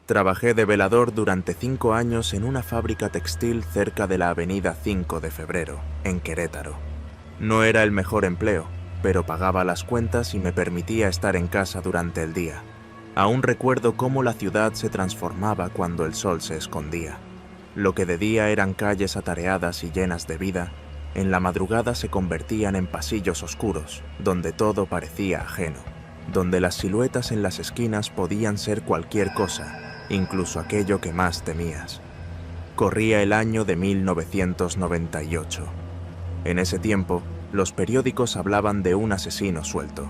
Trabajé de velador durante 5 años en una fábrica textil cerca de la avenida 5 de Febrero, en Querétaro. No era el mejor empleo, pero pagaba las cuentas y me permitía estar en casa durante el día. Aún recuerdo cómo la ciudad se transformaba cuando el sol se escondía. Lo que de día eran calles atareadas y llenas de vida, en la madrugada se convertían en pasillos oscuros, donde todo parecía ajeno, donde las siluetas en las esquinas podían ser cualquier cosa, incluso aquello que más temías. Corría el año de 1998. En ese tiempo, los periódicos hablaban de un asesino suelto.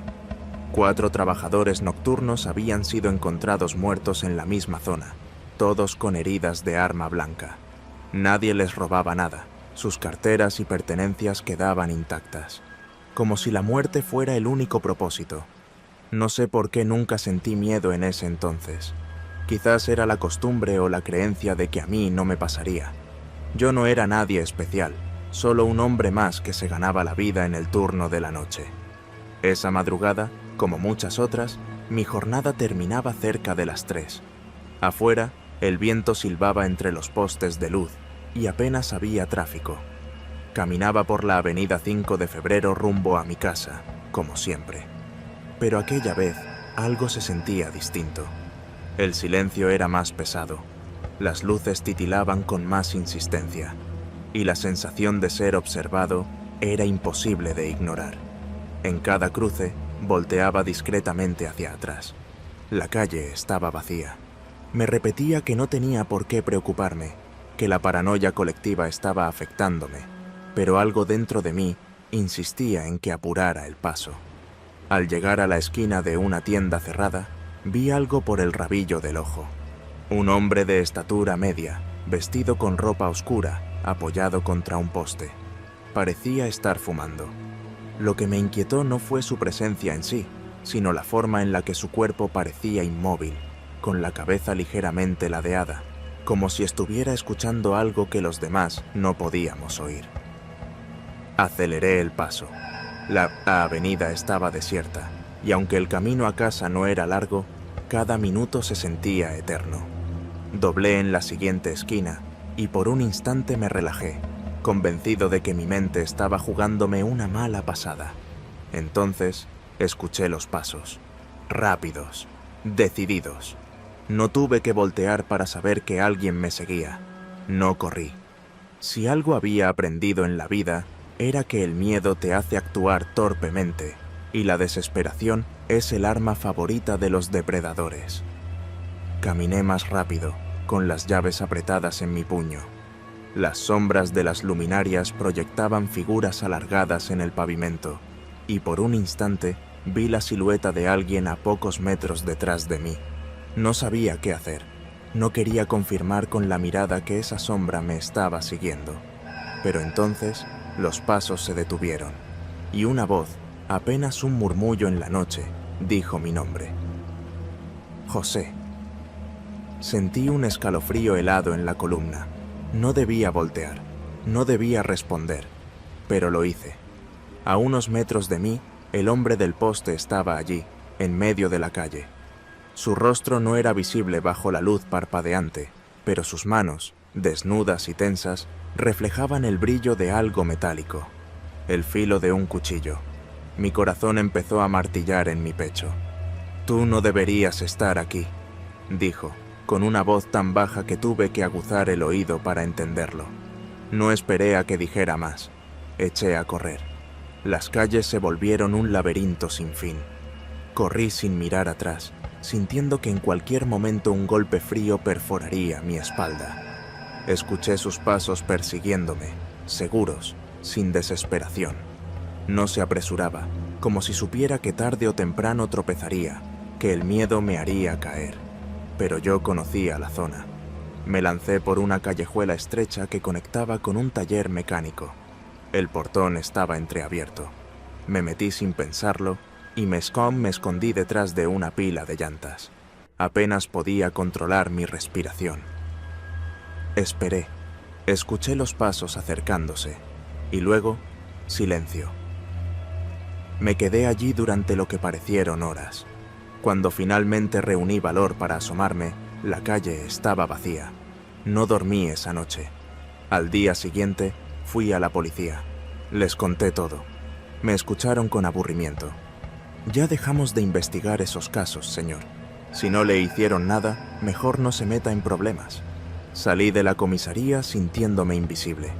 4 trabajadores nocturnos habían sido encontrados muertos en la misma zona, todos con heridas de arma blanca. Nadie les robaba nada, sus carteras y pertenencias quedaban intactas, como si la muerte fuera el único propósito. No sé por qué nunca sentí miedo en ese entonces. Quizás era la costumbre o la creencia de que a mí no me pasaría. Yo no era nadie especial, solo un hombre más que se ganaba la vida en el turno de la noche. Esa madrugada, como muchas otras, mi jornada terminaba cerca de las 3. Afuera, el viento silbaba entre los postes de luz y apenas había tráfico. Caminaba por la avenida 5 de Febrero rumbo a mi casa, como siempre. Pero aquella vez, algo se sentía distinto. El silencio era más pesado, las luces titilaban con más insistencia, y la sensación de ser observado era imposible de ignorar. En cada cruce, volteaba discretamente hacia atrás. La calle estaba vacía. Me repetía que no tenía por qué preocuparme, que la paranoia colectiva estaba afectándome, pero algo dentro de mí insistía en que apurara el paso. Al llegar a la esquina de una tienda cerrada, vi algo por el rabillo del ojo. Un hombre de estatura media, vestido con ropa oscura, apoyado contra un poste. Parecía estar fumando. Lo que me inquietó no fue su presencia en sí, sino la forma en la que su cuerpo parecía inmóvil, con la cabeza ligeramente ladeada, como si estuviera escuchando algo que los demás no podíamos oír. Aceleré el paso. La avenida estaba desierta, y aunque el camino a casa no era largo, cada minuto se sentía eterno. Doblé en la siguiente esquina, y por un instante me relajé, convencido de que mi mente estaba jugándome una mala pasada. Entonces, escuché los pasos, rápidos, decididos. No tuve que voltear para saber que alguien me seguía. No corrí. Si algo había aprendido en la vida, era que el miedo te hace actuar torpemente, y la desesperación es el arma favorita de los depredadores. Caminé más rápido, con las llaves apretadas en mi puño. Las sombras de las luminarias proyectaban figuras alargadas en el pavimento, y por un instante vi la silueta de alguien a pocos metros detrás de mí. No sabía qué hacer. No quería confirmar con la mirada que esa sombra me estaba siguiendo. Pero entonces los pasos se detuvieron, y una voz, apenas un murmullo en la noche, dijo mi nombre. José. Sentí un escalofrío helado en la columna. No debía voltear, no debía responder, pero lo hice. A unos metros de mí, el hombre del poste estaba allí, en medio de la calle. Su rostro no era visible bajo la luz parpadeante, pero sus manos, desnudas y tensas, reflejaban el brillo de algo metálico, el filo de un cuchillo. Mi corazón empezó a martillar en mi pecho. «Tú no deberías estar aquí», dijo, con una voz tan baja que tuve que aguzar el oído para entenderlo. No esperé a que dijera más. Eché a correr. Las calles se volvieron un laberinto sin fin. Corrí sin mirar atrás, sintiendo que en cualquier momento un golpe frío perforaría mi espalda. Escuché sus pasos persiguiéndome, seguros, sin desesperación. No se apresuraba, como si supiera que tarde o temprano tropezaría, que el miedo me haría caer. Pero yo conocía la zona. Me lancé por una callejuela estrecha que conectaba con un taller mecánico. El portón estaba entreabierto. Me metí sin pensarlo y me escondí detrás de una pila de llantas. Apenas podía controlar mi respiración. Esperé. Escuché los pasos acercándose y luego, silencio. Me quedé allí durante lo que parecieron horas. Cuando finalmente reuní valor para asomarme, La calle estaba vacía. No dormí esa noche. Al día siguiente, fui a la policía. Les conté todo. Me escucharon con aburrimiento. Ya dejamos de investigar esos casos, señor. Si no le hicieron nada, mejor no se meta en problemas. Salí de la comisaría sintiéndome invisible,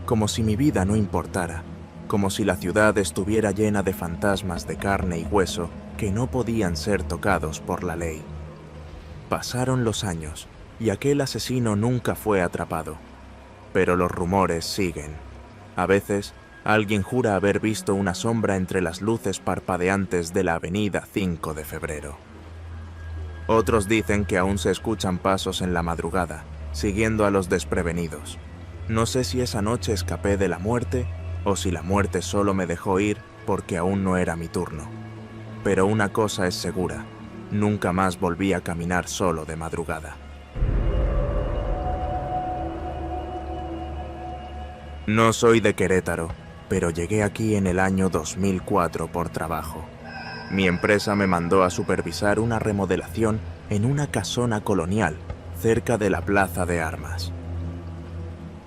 como si mi vida no importara, como si la ciudad estuviera llena de fantasmas de carne y hueso que no podían ser tocados por la ley. Pasaron los años y aquel asesino nunca fue atrapado. Pero los rumores siguen. A veces, alguien jura haber visto una sombra entre las luces parpadeantes de la avenida 5 de febrero. Otros dicen que aún se escuchan pasos en la madrugada, siguiendo a los desprevenidos. No sé si esa noche escapé de la muerte o si la muerte solo me dejó ir porque aún no era mi turno. Pero una cosa es segura, nunca más volví a caminar solo de madrugada. No soy de Querétaro, pero llegué aquí en el año 2004 por trabajo. Mi empresa me mandó a supervisar una remodelación en una casona colonial cerca de la Plaza de Armas.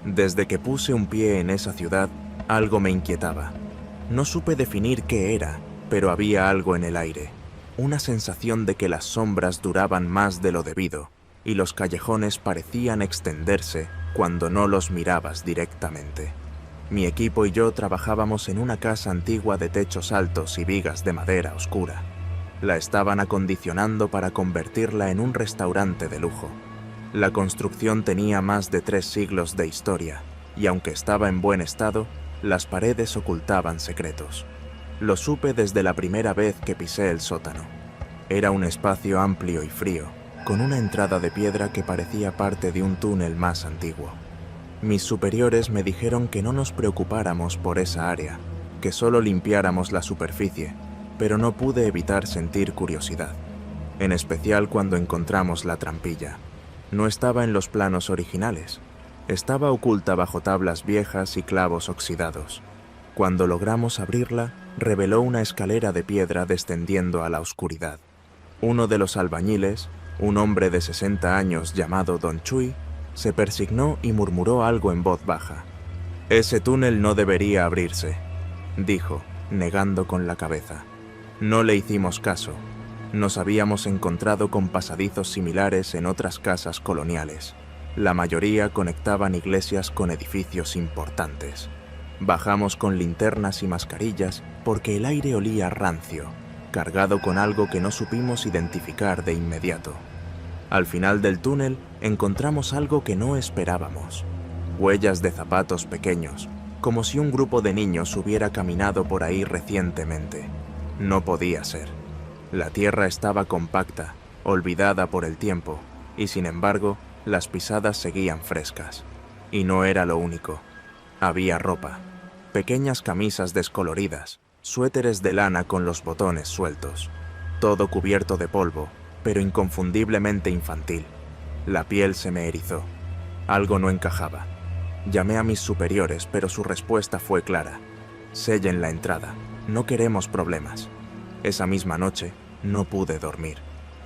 Desde que puse un pie en esa ciudad, algo me inquietaba. No supe definir qué era, pero había algo en el aire, una sensación de que las sombras duraban más de lo debido y los callejones parecían extenderse cuando no los mirabas directamente. Mi equipo y yo trabajábamos en una casa antigua de techos altos y vigas de madera oscura. La estaban acondicionando para convertirla en un restaurante de lujo. La construcción tenía más de 3 siglos de historia, y aunque estaba en buen estado, las paredes ocultaban secretos. Lo supe desde la primera vez que pisé el sótano. Era un espacio amplio y frío, con una entrada de piedra que parecía parte de un túnel más antiguo. Mis superiores me dijeron que no nos preocupáramos por esa área, que solo limpiáramos la superficie, pero no pude evitar sentir curiosidad, en especial cuando encontramos la trampilla. No estaba en los planos originales, estaba oculta bajo tablas viejas y clavos oxidados. Cuando logramos abrirla, reveló una escalera de piedra descendiendo a la oscuridad. Uno de los albañiles, un hombre de 60 años llamado Don Chuy, se persignó y murmuró algo en voz baja. «Ese túnel no debería abrirse», dijo, negando con la cabeza. No le hicimos caso. Nos habíamos encontrado con pasadizos similares en otras casas coloniales. La mayoría conectaban iglesias con edificios importantes. Bajamos con linternas y mascarillas porque el aire olía rancio, cargado con algo que no supimos identificar de inmediato. Al final del túnel encontramos algo que no esperábamos. Huellas de zapatos pequeños, como si un grupo de niños hubiera caminado por ahí recientemente. No podía ser. La tierra estaba compacta, olvidada por el tiempo, y sin embargo, las pisadas seguían frescas. Y no era lo único. Había ropa, pequeñas camisas descoloridas, suéteres de lana con los botones sueltos, todo cubierto de polvo, pero inconfundiblemente infantil. La piel se me erizó. Algo no encajaba. Llamé a mis superiores, pero su respuesta fue clara. Sellen la entrada. No queremos problemas. Esa misma noche, no pude dormir.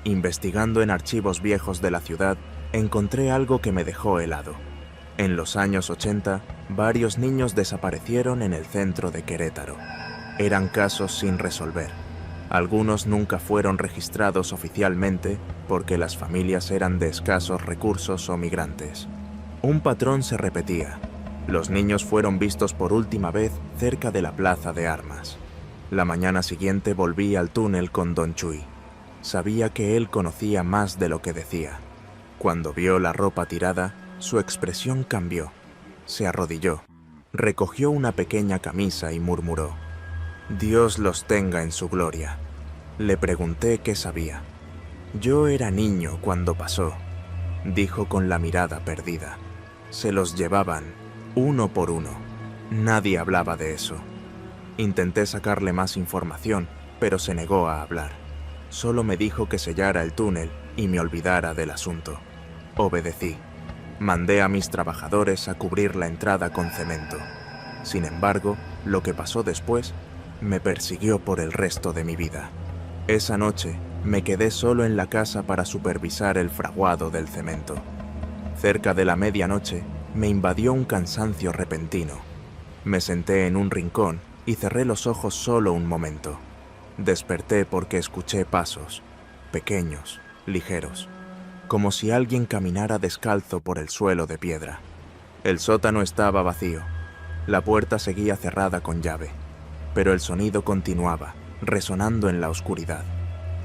Investigando en archivos viejos de la ciudad, encontré algo que me dejó helado. En los años 80, varios niños desaparecieron en el centro de Querétaro. Eran casos sin resolver. Algunos nunca fueron registrados oficialmente porque las familias eran de escasos recursos o migrantes. Un patrón se repetía. Los niños fueron vistos por última vez cerca de la Plaza de Armas. La mañana siguiente volví al túnel con Don Chuy. Sabía que él conocía más de lo que decía. Cuando vio la ropa tirada, su expresión cambió. Se arrodilló, recogió una pequeña camisa y murmuró: «Dios los tenga en su gloria». Le pregunté qué sabía. «Yo era niño cuando pasó», dijo con la mirada perdida. «Se los llevaban, uno por uno. Nadie hablaba de eso». Intenté sacarle más información, pero se negó a hablar. Solo me dijo que sellara el túnel y me olvidara del asunto. Obedecí. Mandé a mis trabajadores a cubrir la entrada con cemento. Sin embargo, lo que pasó después me persiguió por el resto de mi vida. Esa noche, Me quedé solo en la casa para supervisar el fraguado del cemento. Cerca de la medianoche, me invadió un cansancio repentino. Me senté en un rincón y cerré los ojos solo un momento. Desperté porque escuché pasos, pequeños, ligeros, como si alguien caminara descalzo por el suelo de piedra. El sótano estaba vacío. La puerta seguía cerrada con llave, pero el sonido continuaba, resonando en la oscuridad.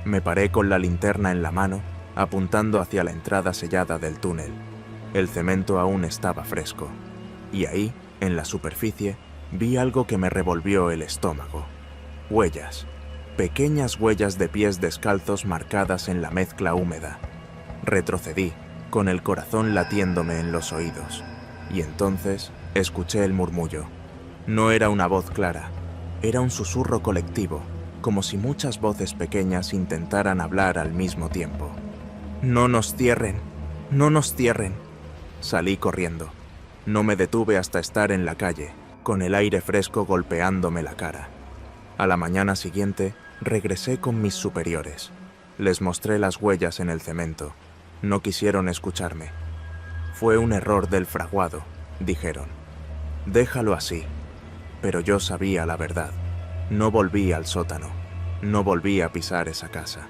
Me paré con la linterna en la mano, apuntando hacia la entrada sellada del túnel. El cemento aún estaba fresco, y ahí, en la superficie, vi algo que me revolvió el estómago. Huellas, pequeñas huellas de pies descalzos marcadas en la mezcla húmeda. Retrocedí, con el corazón latiéndome en los oídos, y entonces escuché el murmullo. No era una voz clara, era un susurro colectivo, como si muchas voces pequeñas intentaran hablar al mismo tiempo. «¡No nos cierren! ¡No nos cierren!». Salí corriendo. No me detuve hasta estar en la calle, con el aire fresco golpeándome la cara. A la mañana siguiente, regresé con mis superiores. Les mostré las huellas en el cemento. No quisieron escucharme. «Fue un error del fraguado», dijeron. «Déjalo así». Pero yo sabía la verdad. No volví al sótano. No volví a pisar esa casa.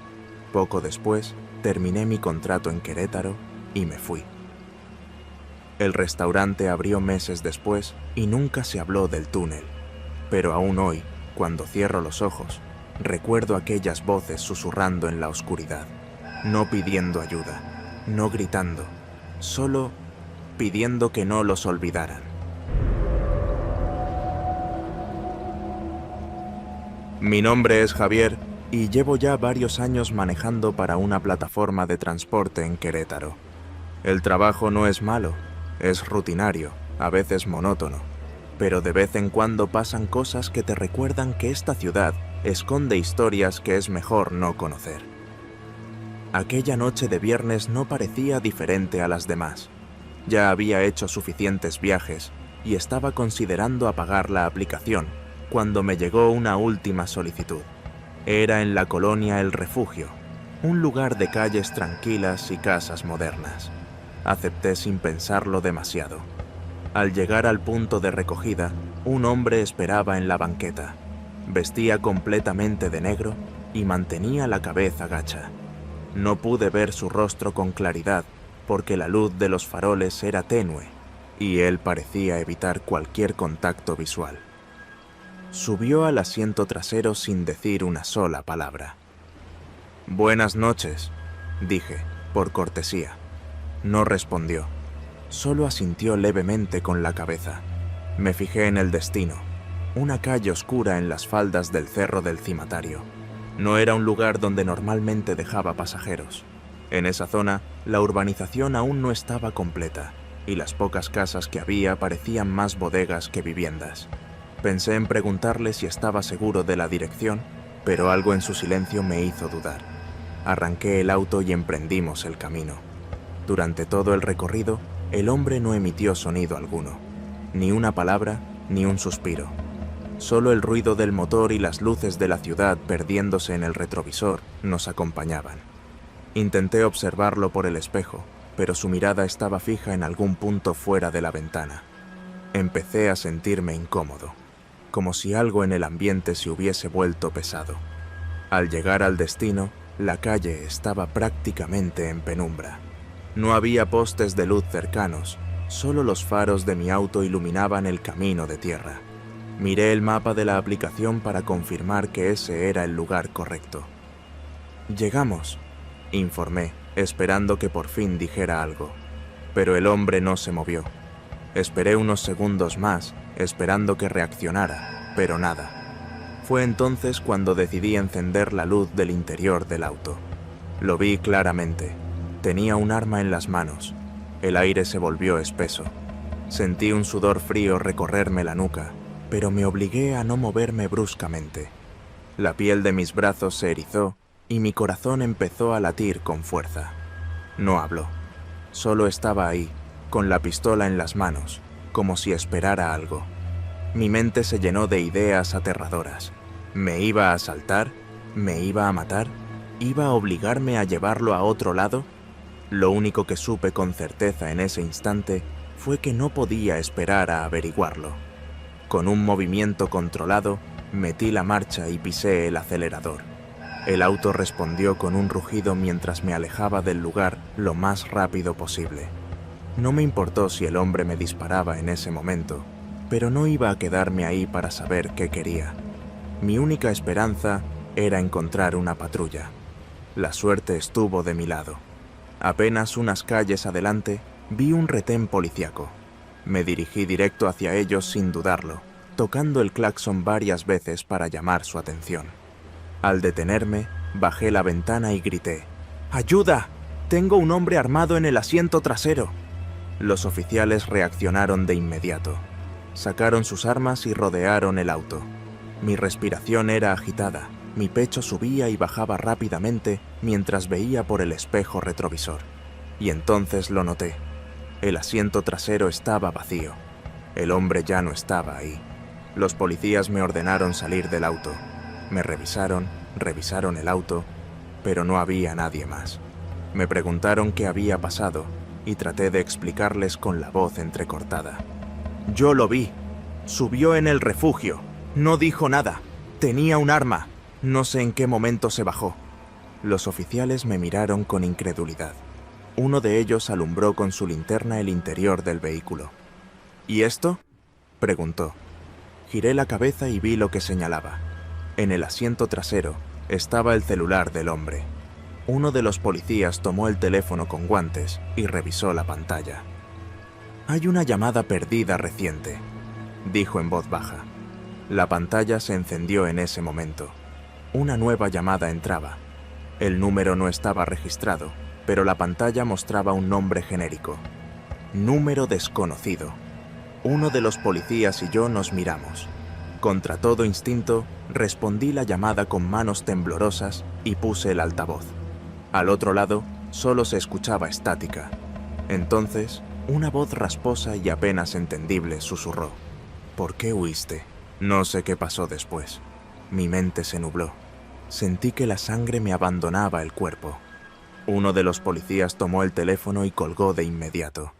Poco después, terminé mi contrato en Querétaro y me fui. El restaurante abrió meses después y nunca se habló del túnel. Pero aún hoy, cuando cierro los ojos, recuerdo aquellas voces susurrando en la oscuridad, no pidiendo ayuda, no gritando, solo pidiendo que no los olvidaran. Mi nombre es Javier y llevo ya varios años manejando para una plataforma de transporte en Querétaro. El trabajo no es malo, es rutinario, a veces monótono, pero de vez en cuando pasan cosas que te recuerdan que esta ciudad esconde historias que es mejor no conocer. Aquella noche de viernes no parecía diferente a las demás. Ya había hecho suficientes viajes y estaba considerando apagar la aplicación cuando me llegó una última solicitud. Era en la colonia El Refugio, un lugar de calles tranquilas y casas modernas. Acepté sin pensarlo demasiado. Al llegar al punto de recogida, un hombre esperaba en la banqueta. Vestía completamente de negro y mantenía la cabeza gacha. No pude ver su rostro con claridad porque la luz de los faroles era tenue y él parecía evitar cualquier contacto visual. Subió al asiento trasero sin decir una sola palabra. «Buenas noches», dije, por cortesía. No respondió, solo asintió levemente con la cabeza. Me fijé en el destino, una calle oscura en las faldas del Cerro del Cimatario. No era un lugar donde normalmente dejaba pasajeros. En esa zona, la urbanización aún no estaba completa, y las pocas casas que había parecían más bodegas que viviendas. Pensé en preguntarle si estaba seguro de la dirección, pero algo en su silencio me hizo dudar. Arranqué el auto y emprendimos el camino. Durante todo el recorrido, el hombre no emitió sonido alguno, ni una palabra, ni un suspiro. Solo el ruido del motor y las luces de la ciudad perdiéndose en el retrovisor nos acompañaban. Intenté observarlo por el espejo, pero su mirada estaba fija en algún punto fuera de la ventana. Empecé a sentirme incómodo, como si algo en el ambiente se hubiese vuelto pesado. Al llegar al destino, la calle estaba prácticamente en penumbra. No había postes de luz cercanos, solo los faros de mi auto iluminaban el camino de tierra. Miré el mapa de la aplicación para confirmar que ese era el lugar correcto. «Llegamos», informé, esperando que por fin dijera algo. Pero el hombre no se movió. Esperé unos segundos más, esperando que reaccionara, pero nada. Fue entonces cuando decidí encender la luz del interior del auto. Lo vi claramente. Tenía un arma en las manos. El aire se volvió espeso. Sentí un sudor frío recorrerme la nuca, pero me obligué a no moverme bruscamente. La piel de mis brazos se erizó y mi corazón empezó a latir con fuerza. No habló. Solo estaba ahí, con la pistola en las manos, como si esperara algo. Mi mente se llenó de ideas aterradoras. ¿Me iba a asaltar? ¿Me iba a matar? ¿Iba a obligarme a llevarlo a otro lado? Lo único que supe con certeza en ese instante fue que no podía esperar a averiguarlo. Con un movimiento controlado, metí la marcha y pisé el acelerador. El auto respondió con un rugido mientras me alejaba del lugar lo más rápido posible. No me importó si el hombre me disparaba en ese momento, pero no iba a quedarme ahí para saber qué quería. Mi única esperanza era encontrar una patrulla. La suerte estuvo de mi lado. Apenas unas calles adelante, vi un retén policíaco. Me dirigí directo hacia ellos sin dudarlo, tocando el claxon varias veces para llamar su atención. Al detenerme, bajé la ventana y grité: ¡Ayuda! ¡Tengo un hombre armado en el asiento trasero! Los oficiales reaccionaron de inmediato. Sacaron sus armas y rodearon el auto. Mi respiración era agitada, mi pecho subía y bajaba rápidamente mientras veía por el espejo retrovisor. Y entonces lo noté. El asiento trasero estaba vacío. El hombre ya no estaba ahí. Los policías me ordenaron salir del auto. Me revisaron el auto, pero no había nadie más. Me preguntaron qué había pasado y traté de explicarles con la voz entrecortada. Yo lo vi. Subió en el refugio. No dijo nada. Tenía un arma. No sé en qué momento se bajó. Los oficiales me miraron con incredulidad. Uno de ellos alumbró con su linterna el interior del vehículo. ¿Y esto?, preguntó. Giré la cabeza y vi lo que señalaba. En el asiento trasero estaba el celular del hombre. Uno de los policías tomó el teléfono con guantes y revisó la pantalla. «Hay una llamada perdida reciente», dijo en voz baja. La pantalla se encendió en ese momento. Una nueva llamada entraba. El número no estaba registrado, pero la pantalla mostraba un nombre genérico. Número desconocido. Uno de los policías y yo nos miramos. Contra todo instinto, respondí la llamada con manos temblorosas y puse el altavoz. Al otro lado, solo se escuchaba estática. Entonces, una voz rasposa y apenas entendible susurró: «¿Por qué huiste?». No sé qué pasó después. Mi mente se nubló. Sentí que la sangre me abandonaba el cuerpo. Uno de los policías tomó el teléfono y colgó de inmediato.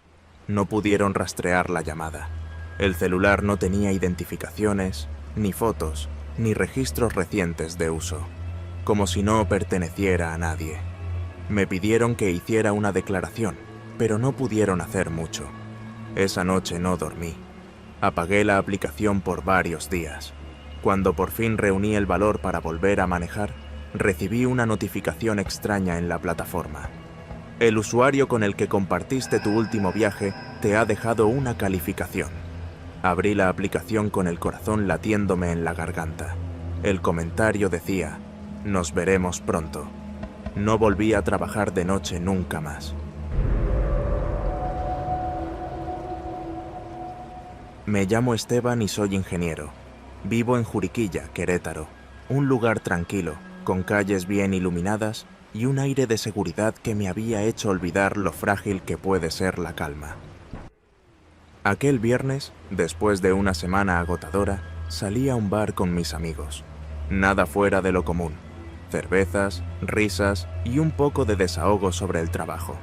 No pudieron rastrear la llamada. El celular no tenía identificaciones, ni fotos, ni registros recientes de uso. Como si no perteneciera a nadie. Me pidieron que hiciera una declaración, pero no pudieron hacer mucho. Esa noche no dormí. Apagué la aplicación por varios días. Cuando por fin reuní el valor para volver a manejar, recibí una notificación extraña en la plataforma. El usuario con el que compartiste tu último viaje te ha dejado una calificación. Abrí la aplicación con el corazón latiéndome en la garganta. El comentario decía: «Nos veremos pronto». No volví a trabajar de noche nunca más. Me llamo Esteban y soy ingeniero. Vivo en Juriquilla, Querétaro, un lugar tranquilo, con calles bien iluminadas y un aire de seguridad que me había hecho olvidar lo frágil que puede ser la calma. Aquel viernes, después de una semana agotadora, salí a un bar con mis amigos. Nada fuera de lo común. Cervezas, risas y un poco de desahogo sobre el trabajo.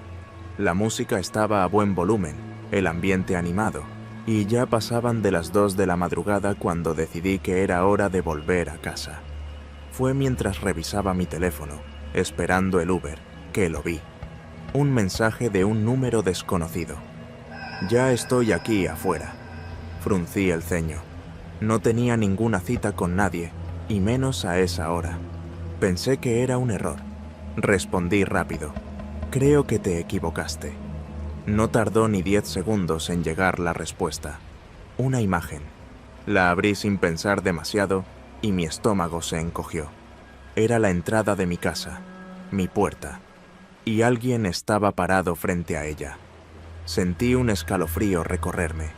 La música estaba a buen volumen, el ambiente animado, y ya pasaban de las 2 de la madrugada cuando decidí que era hora de volver a casa. Fue mientras revisaba mi teléfono, esperando el Uber, que lo vi. Un mensaje de un número desconocido. «Ya estoy aquí afuera». Fruncí el ceño. No tenía ninguna cita con nadie, y menos a esa hora. Pensé que era un error. Respondí rápido: «Creo que te equivocaste». No tardó ni 10 segundos en llegar la respuesta. Una imagen. La abrí sin pensar demasiado y mi estómago se encogió. Era la entrada de mi casa, mi puerta, y alguien estaba parado frente a ella. Sentí un escalofrío recorrerme.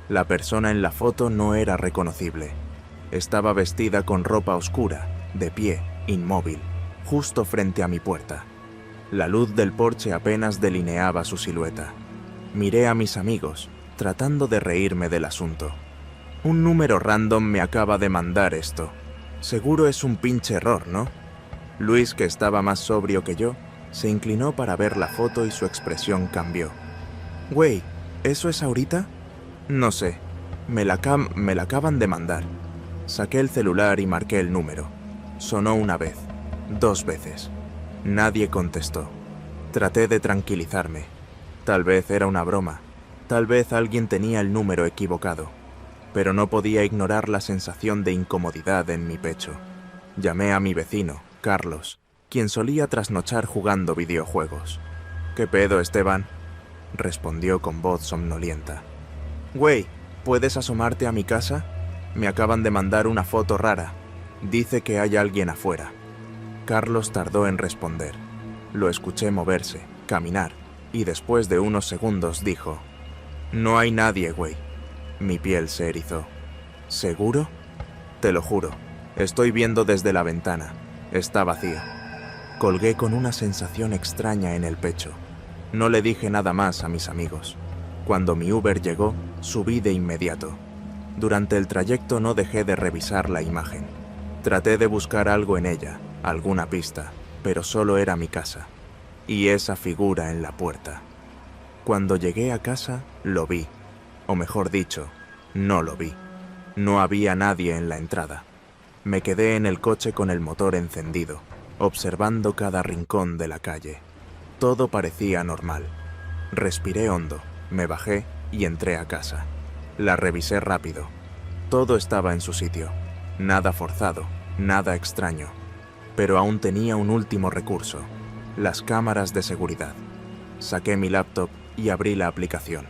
La persona en la foto no era reconocible. Estaba vestida con ropa oscura, de pie, inmóvil, justo frente a mi puerta. La luz del porche apenas delineaba su silueta. Miré a mis amigos, tratando de reírme del asunto. «Un número random me acaba de mandar esto. Seguro es un pinche error, ¿no?». Luis, que estaba más sobrio que yo, se inclinó para ver la foto y su expresión cambió. «Güey, ¿eso es ahorita?» «No sé. Me la acaban de mandar». Saqué el celular y marqué el número. Sonó una vez, 2 veces. Nadie contestó. Traté de tranquilizarme. Tal vez era una broma. Tal vez alguien tenía el número equivocado. Pero no podía ignorar la sensación de incomodidad en mi pecho. Llamé a mi vecino, Carlos, quien solía trasnochar jugando videojuegos. «¿Qué pedo, Esteban?», respondió con voz somnolienta. «Güey, ¿puedes asomarte a mi casa? Me acaban de mandar una foto rara. Dice que hay alguien afuera». Carlos tardó en responder. Lo escuché moverse, caminar, y después de unos segundos dijo: «No hay nadie, güey». Mi piel se erizó. «¿Seguro?» «Te lo juro. Estoy viendo desde la ventana. Está vacío». Colgué con una sensación extraña en el pecho. No le dije nada más a mis amigos. Cuando mi Uber llegó, subí de inmediato. Durante el trayecto no dejé de revisar la imagen. Traté de buscar algo en ella, alguna pista, pero solo era mi casa. Y esa figura en la puerta. Cuando llegué a casa, lo vi. O mejor dicho, no lo vi. No había nadie en la entrada. Me quedé en el coche con el motor encendido, observando cada rincón de la calle. Todo parecía normal. Respiré hondo, me bajé y entré a casa. La revisé rápido. Todo estaba en su sitio. Nada forzado, nada extraño. Pero aún tenía un último recurso: las cámaras de seguridad. Saqué mi laptop y abrí la aplicación.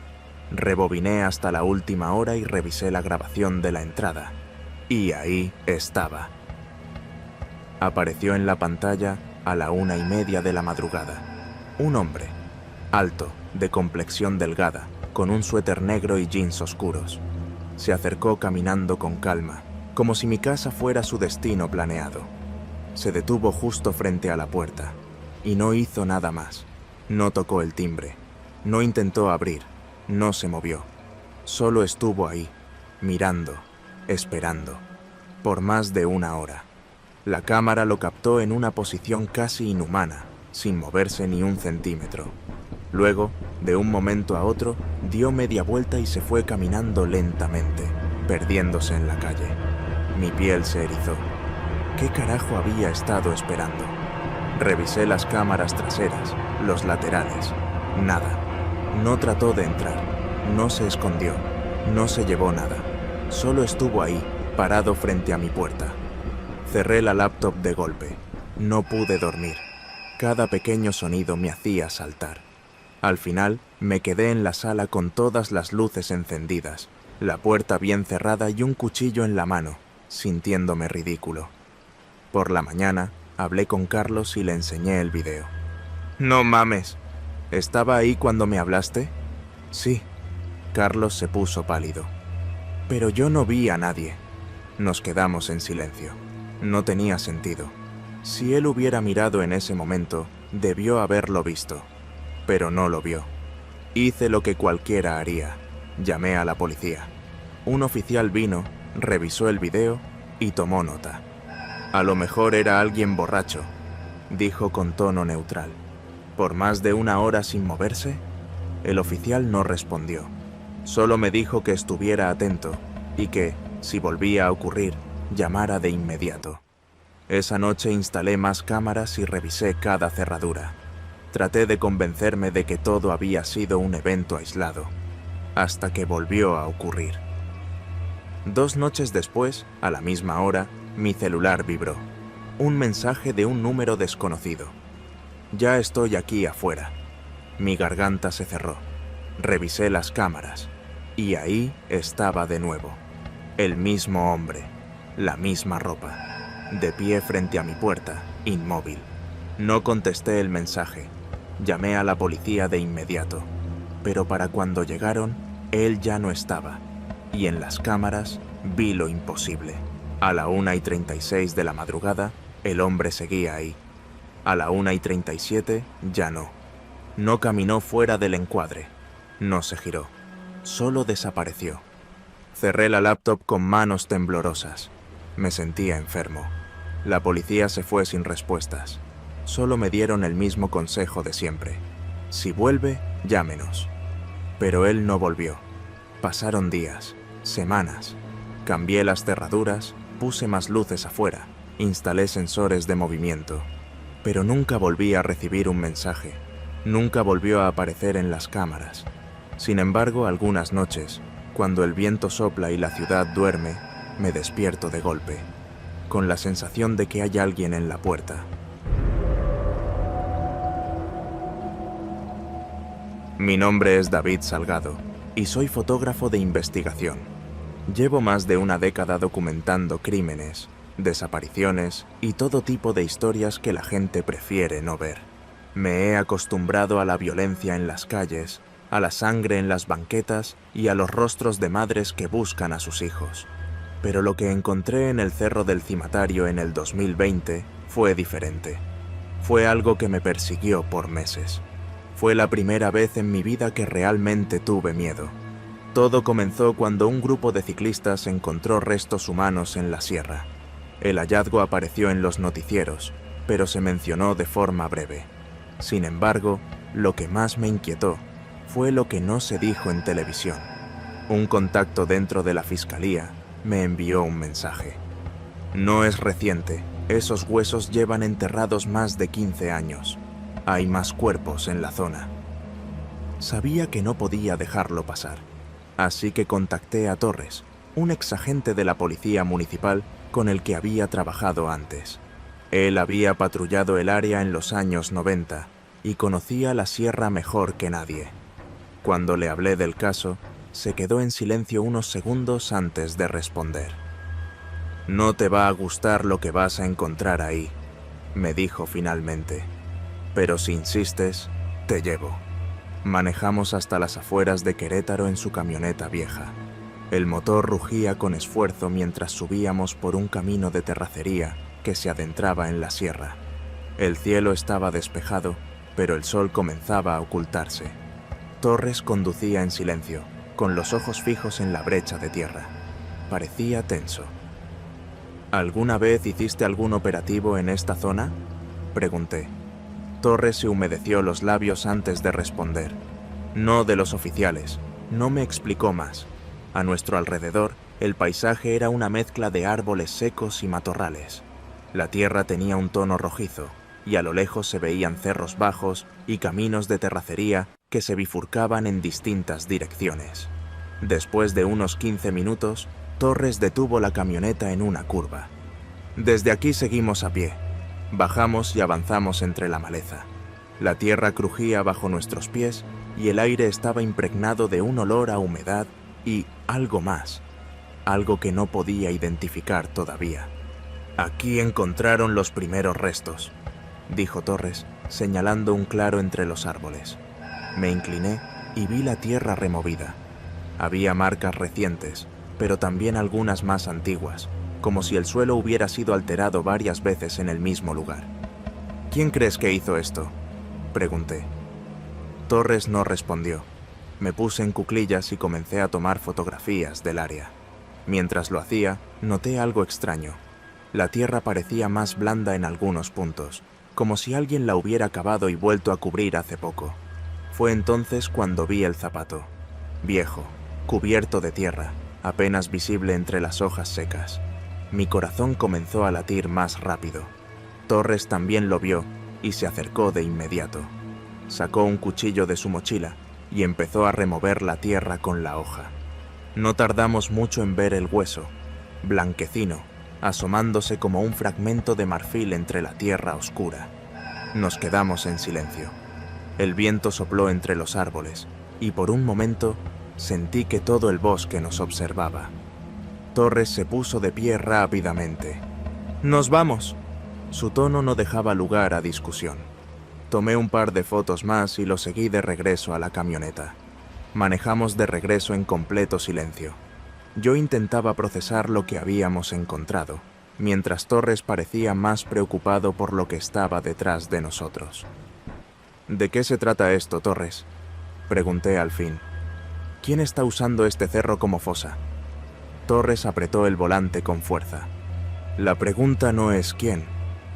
Rebobiné hasta la última hora y revisé la grabación de la entrada. Y ahí estaba. Apareció en la pantalla a la 1:30 de la madrugada. Un hombre, alto, de complexión delgada, con un suéter negro y jeans oscuros. Se acercó caminando con calma, como si mi casa fuera su destino planeado. Se detuvo justo frente a la puerta, y no hizo nada más. No tocó el timbre, no intentó abrir, no se movió. Solo estuvo ahí, mirando, esperando, por más de 1 hora. La cámara lo captó en una posición casi inhumana, sin moverse ni un centímetro. Luego, de un momento a otro, dio media vuelta y se fue caminando lentamente, perdiéndose en la calle. Mi piel se erizó. ¿Qué carajo había estado esperando? Revisé las cámaras traseras, los laterales. Nada. No trató de entrar, no se escondió, no se llevó nada. Solo estuvo ahí, parado frente a mi puerta. Cerré la laptop de golpe. No pude dormir. Cada pequeño sonido me hacía saltar. Al final, me quedé en la sala con todas las luces encendidas, la puerta bien cerrada y un cuchillo en la mano, sintiéndome ridículo. Por la mañana, hablé con Carlos y le enseñé el video. «No mames. ¿Estaba ahí cuando me hablaste?» «Sí». Carlos se puso pálido. «Pero yo no vi a nadie». Nos quedamos en silencio. No tenía sentido. Si él hubiera mirado en ese momento, debió haberlo visto. Pero no lo vio. Hice lo que cualquiera haría. Llamé a la policía. Un oficial vino, revisó el video y tomó nota. «A lo mejor era alguien borracho», dijo con tono neutral. «¿Por más de 1 hora sin moverse?» El oficial no respondió. Solo me dijo que estuviera atento y que, si volvía a ocurrir, llamara de inmediato. Esa noche instalé más cámaras y revisé cada cerradura. Traté de convencerme de que todo había sido un evento aislado, hasta que volvió a ocurrir. 2 noches después, a la misma hora, mi celular vibró. Un mensaje de un número desconocido. «Ya estoy aquí afuera». Mi garganta se cerró. Revisé las cámaras, y ahí estaba de nuevo. El mismo hombre, la misma ropa, de pie frente a mi puerta, inmóvil. No contesté el mensaje. Llamé a la policía de inmediato, pero para cuando llegaron, él ya no estaba, y en las cámaras vi lo imposible. A la 1:36 de la madrugada, el hombre seguía ahí. A la 1:37 ya no. No caminó fuera del encuadre, no se giró, solo desapareció. Cerré la laptop con manos temblorosas. Me sentía enfermo. La policía se fue sin respuestas. Solo me dieron el mismo consejo de siempre. Si vuelve, llámenos. Pero él no volvió. Pasaron días, semanas. Cambié las cerraduras, puse más luces afuera, instalé sensores de movimiento. Pero nunca volví a recibir un mensaje. Nunca volvió a aparecer en las cámaras. Sin embargo, algunas noches, cuando el viento sopla y la ciudad duerme, me despierto de golpe, con la sensación de que hay alguien en la puerta. Mi nombre es David Salgado y soy fotógrafo de investigación. Llevo más de una década documentando crímenes, desapariciones y todo tipo de historias que la gente prefiere no ver. Me he acostumbrado a la violencia en las calles, a la sangre en las banquetas y a los rostros de madres que buscan a sus hijos. Pero lo que encontré en el Cerro del Cimatario en el 2020 fue diferente. Fue algo que me persiguió por meses. Fue la primera vez en mi vida que realmente tuve miedo. Todo comenzó cuando un grupo de ciclistas encontró restos humanos en la sierra. El hallazgo apareció en los noticieros, pero se mencionó de forma breve. Sin embargo, lo que más me inquietó fue lo que no se dijo en televisión. Un contacto dentro de la fiscalía me envió un mensaje. No es reciente, esos huesos llevan enterrados más de 15 años. Hay más cuerpos en la zona. Sabía que no podía dejarlo pasar, así que contacté a Torres, un exagente de la policía municipal con el que había trabajado antes. Él había patrullado el área en los años 90 y conocía la sierra mejor que nadie. Cuando le hablé del caso, se quedó en silencio unos segundos antes de responder. «No te va a gustar lo que vas a encontrar ahí», me dijo finalmente. «Pero si insistes, te llevo». Manejamos hasta las afueras de Querétaro en su camioneta vieja. El motor rugía con esfuerzo mientras subíamos por un camino de terracería que se adentraba en la sierra. El cielo estaba despejado, pero el sol comenzaba a ocultarse. Torres conducía en silencio, con los ojos fijos en la brecha de tierra. Parecía tenso. «¿Alguna vez hiciste algún operativo en esta zona?», pregunté. Torres se humedeció los labios antes de responder. «No de los oficiales», no me explicó más. A nuestro alrededor, el paisaje era una mezcla de árboles secos y matorrales. La tierra tenía un tono rojizo, y a lo lejos se veían cerros bajos y caminos de terracería que se bifurcaban en distintas direcciones. Después de unos 15 minutos, Torres detuvo la camioneta en una curva. «Desde aquí seguimos a pie». Bajamos y avanzamos entre la maleza. La tierra crujía bajo nuestros pies y el aire estaba impregnado de un olor a humedad y algo más, algo que no podía identificar todavía. «Aquí encontraron los primeros restos», dijo Torres, señalando un claro entre los árboles. Me incliné y vi la tierra removida. Había marcas recientes, pero también algunas más antiguas, como si el suelo hubiera sido alterado varias veces en el mismo lugar. «¿Quién crees que hizo esto?», pregunté. Torres no respondió. Me puse en cuclillas y comencé a tomar fotografías del área. Mientras lo hacía, noté algo extraño. La tierra parecía más blanda en algunos puntos, como si alguien la hubiera cavado y vuelto a cubrir hace poco. Fue entonces cuando vi el zapato, viejo, cubierto de tierra, apenas visible entre las hojas secas. Mi corazón comenzó a latir más rápido. Torres también lo vio y se acercó de inmediato. Sacó un cuchillo de su mochila y empezó a remover la tierra con la hoja. No tardamos mucho en ver el hueso, blanquecino, asomándose como un fragmento de marfil entre la tierra oscura. Nos quedamos en silencio. El viento sopló entre los árboles y por un momento sentí que todo el bosque nos observaba. Torres se puso de pie rápidamente. «¡Nos vamos!». Su tono no dejaba lugar a discusión. Tomé un par de fotos más y lo seguí de regreso a la camioneta. Manejamos de regreso en completo silencio. Yo intentaba procesar lo que habíamos encontrado, mientras Torres parecía más preocupado por lo que estaba detrás de nosotros. «¿De qué se trata esto, Torres?», pregunté al fin. «¿Quién está usando este cerro como fosa?». Torres apretó el volante con fuerza. La pregunta no es quién,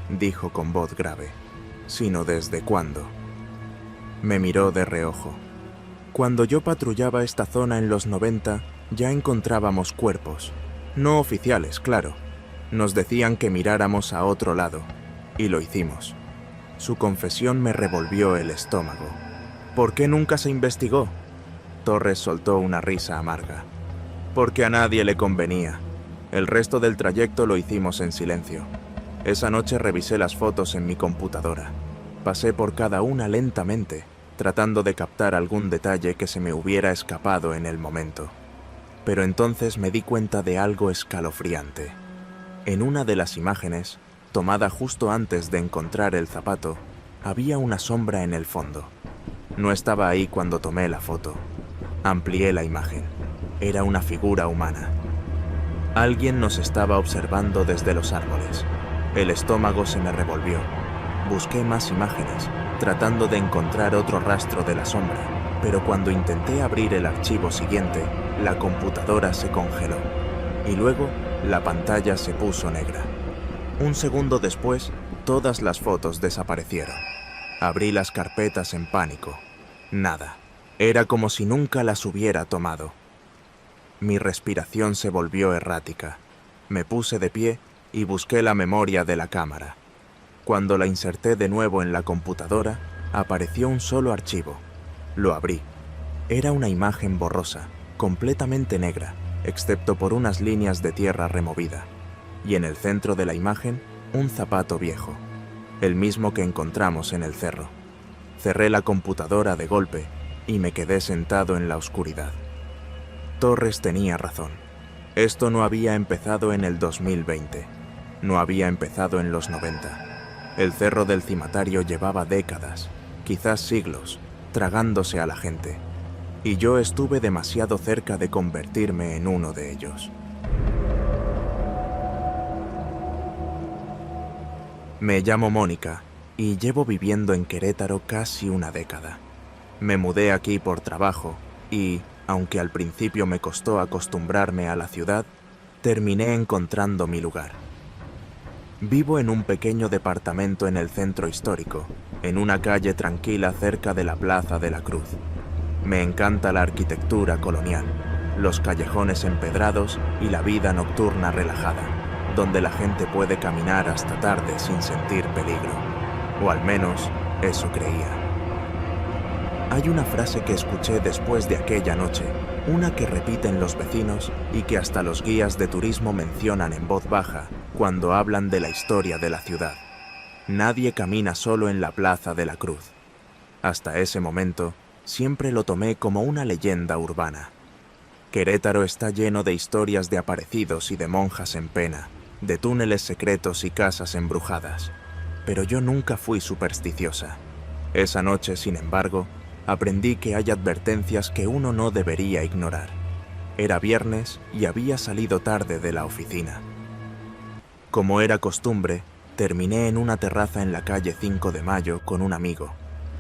dijo con voz grave, sino desde cuándo. Me miró de reojo. Cuando yo patrullaba esta zona en los 90, ya encontrábamos cuerpos. No oficiales, claro. Nos decían que miráramos a otro lado, y lo hicimos. Su confesión me revolvió el estómago. ¿Por qué nunca se investigó? Torres soltó una risa amarga. Porque a nadie le convenía. El resto del trayecto lo hicimos en silencio. Esa noche revisé las fotos en mi computadora. Pasé por cada una lentamente, tratando de captar algún detalle que se me hubiera escapado en el momento. Pero entonces me di cuenta de algo escalofriante. En una de las imágenes, tomada justo antes de encontrar el zapato, había una sombra en el fondo. No estaba ahí cuando tomé la foto. Amplié la imagen. Era una figura humana. Alguien nos estaba observando desde los árboles. El estómago se me revolvió. Busqué más imágenes, tratando de encontrar otro rastro de la sombra, pero cuando intenté abrir el archivo siguiente, la computadora se congeló. Y luego, la pantalla se puso negra. Un segundo después, todas las fotos desaparecieron. Abrí las carpetas en pánico. Nada. Era como si nunca las hubiera tomado. Mi respiración se volvió errática. Me puse de pie y busqué la memoria de la cámara. Cuando la inserté de nuevo en la computadora, apareció un solo archivo. Lo abrí. Era una imagen borrosa, completamente negra, excepto por unas líneas de tierra removida. Y en el centro de la imagen, un zapato viejo, el mismo que encontramos en el cerro. Cerré la computadora de golpe y me quedé sentado en la oscuridad. Torres tenía razón. Esto no había empezado en el 2020. No había empezado en los 90. El cerro del Cimatario llevaba décadas, quizás siglos, tragándose a la gente. Y yo estuve demasiado cerca de convertirme en uno de ellos. Me llamo Mónica y llevo viviendo en Querétaro casi una década. Me mudé aquí por trabajo y, aunque al principio me costó acostumbrarme a la ciudad, terminé encontrando mi lugar. Vivo en un pequeño departamento en el centro histórico, en una calle tranquila cerca de la Plaza de la Cruz. Me encanta la arquitectura colonial, los callejones empedrados y la vida nocturna relajada, donde la gente puede caminar hasta tarde sin sentir peligro. O al menos, eso creía. Hay una frase que escuché después de aquella noche, una que repiten los vecinos y que hasta los guías de turismo mencionan en voz baja cuando hablan de la historia de la ciudad. Nadie camina solo en la Plaza de la Cruz. Hasta ese momento, siempre lo tomé como una leyenda urbana. Querétaro está lleno de historias de aparecidos y de monjas en pena, de túneles secretos y casas embrujadas. Pero yo nunca fui supersticiosa. Esa noche, sin embargo, aprendí que hay advertencias que uno no debería ignorar. Era viernes y había salido tarde de la oficina. Como era costumbre, terminé en una terraza en la calle 5 de Mayo con un amigo,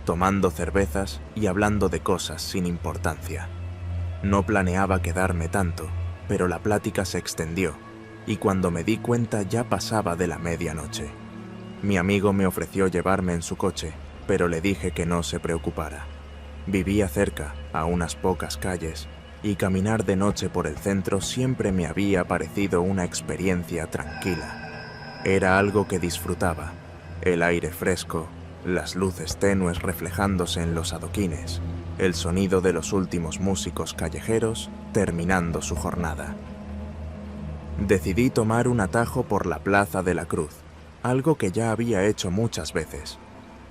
tomando cervezas y hablando de cosas sin importancia. No planeaba quedarme tanto, pero la plática se extendió, y cuando me di cuenta ya pasaba de la medianoche. Mi amigo me ofreció llevarme en su coche, pero le dije que no se preocupara. Vivía cerca, a unas pocas calles, y caminar de noche por el centro siempre me había parecido una experiencia tranquila. Era algo que disfrutaba, el aire fresco, las luces tenues reflejándose en los adoquines, el sonido de los últimos músicos callejeros terminando su jornada. Decidí tomar un atajo por la Plaza de la Cruz, algo que ya había hecho muchas veces.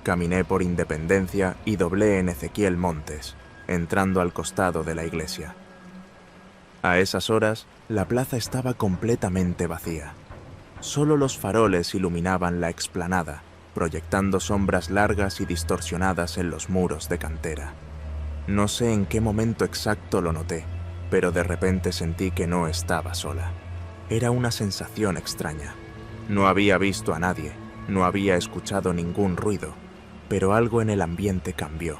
Caminé por Independencia y doblé en Ezequiel Montes, entrando al costado de la iglesia. A esas horas, la plaza estaba completamente vacía. Solo los faroles iluminaban la explanada, proyectando sombras largas y distorsionadas en los muros de cantera. No sé en qué momento exacto lo noté, pero de repente sentí que no estaba sola. Era una sensación extraña. No había visto a nadie, no había escuchado ningún ruido, pero algo en el ambiente cambió,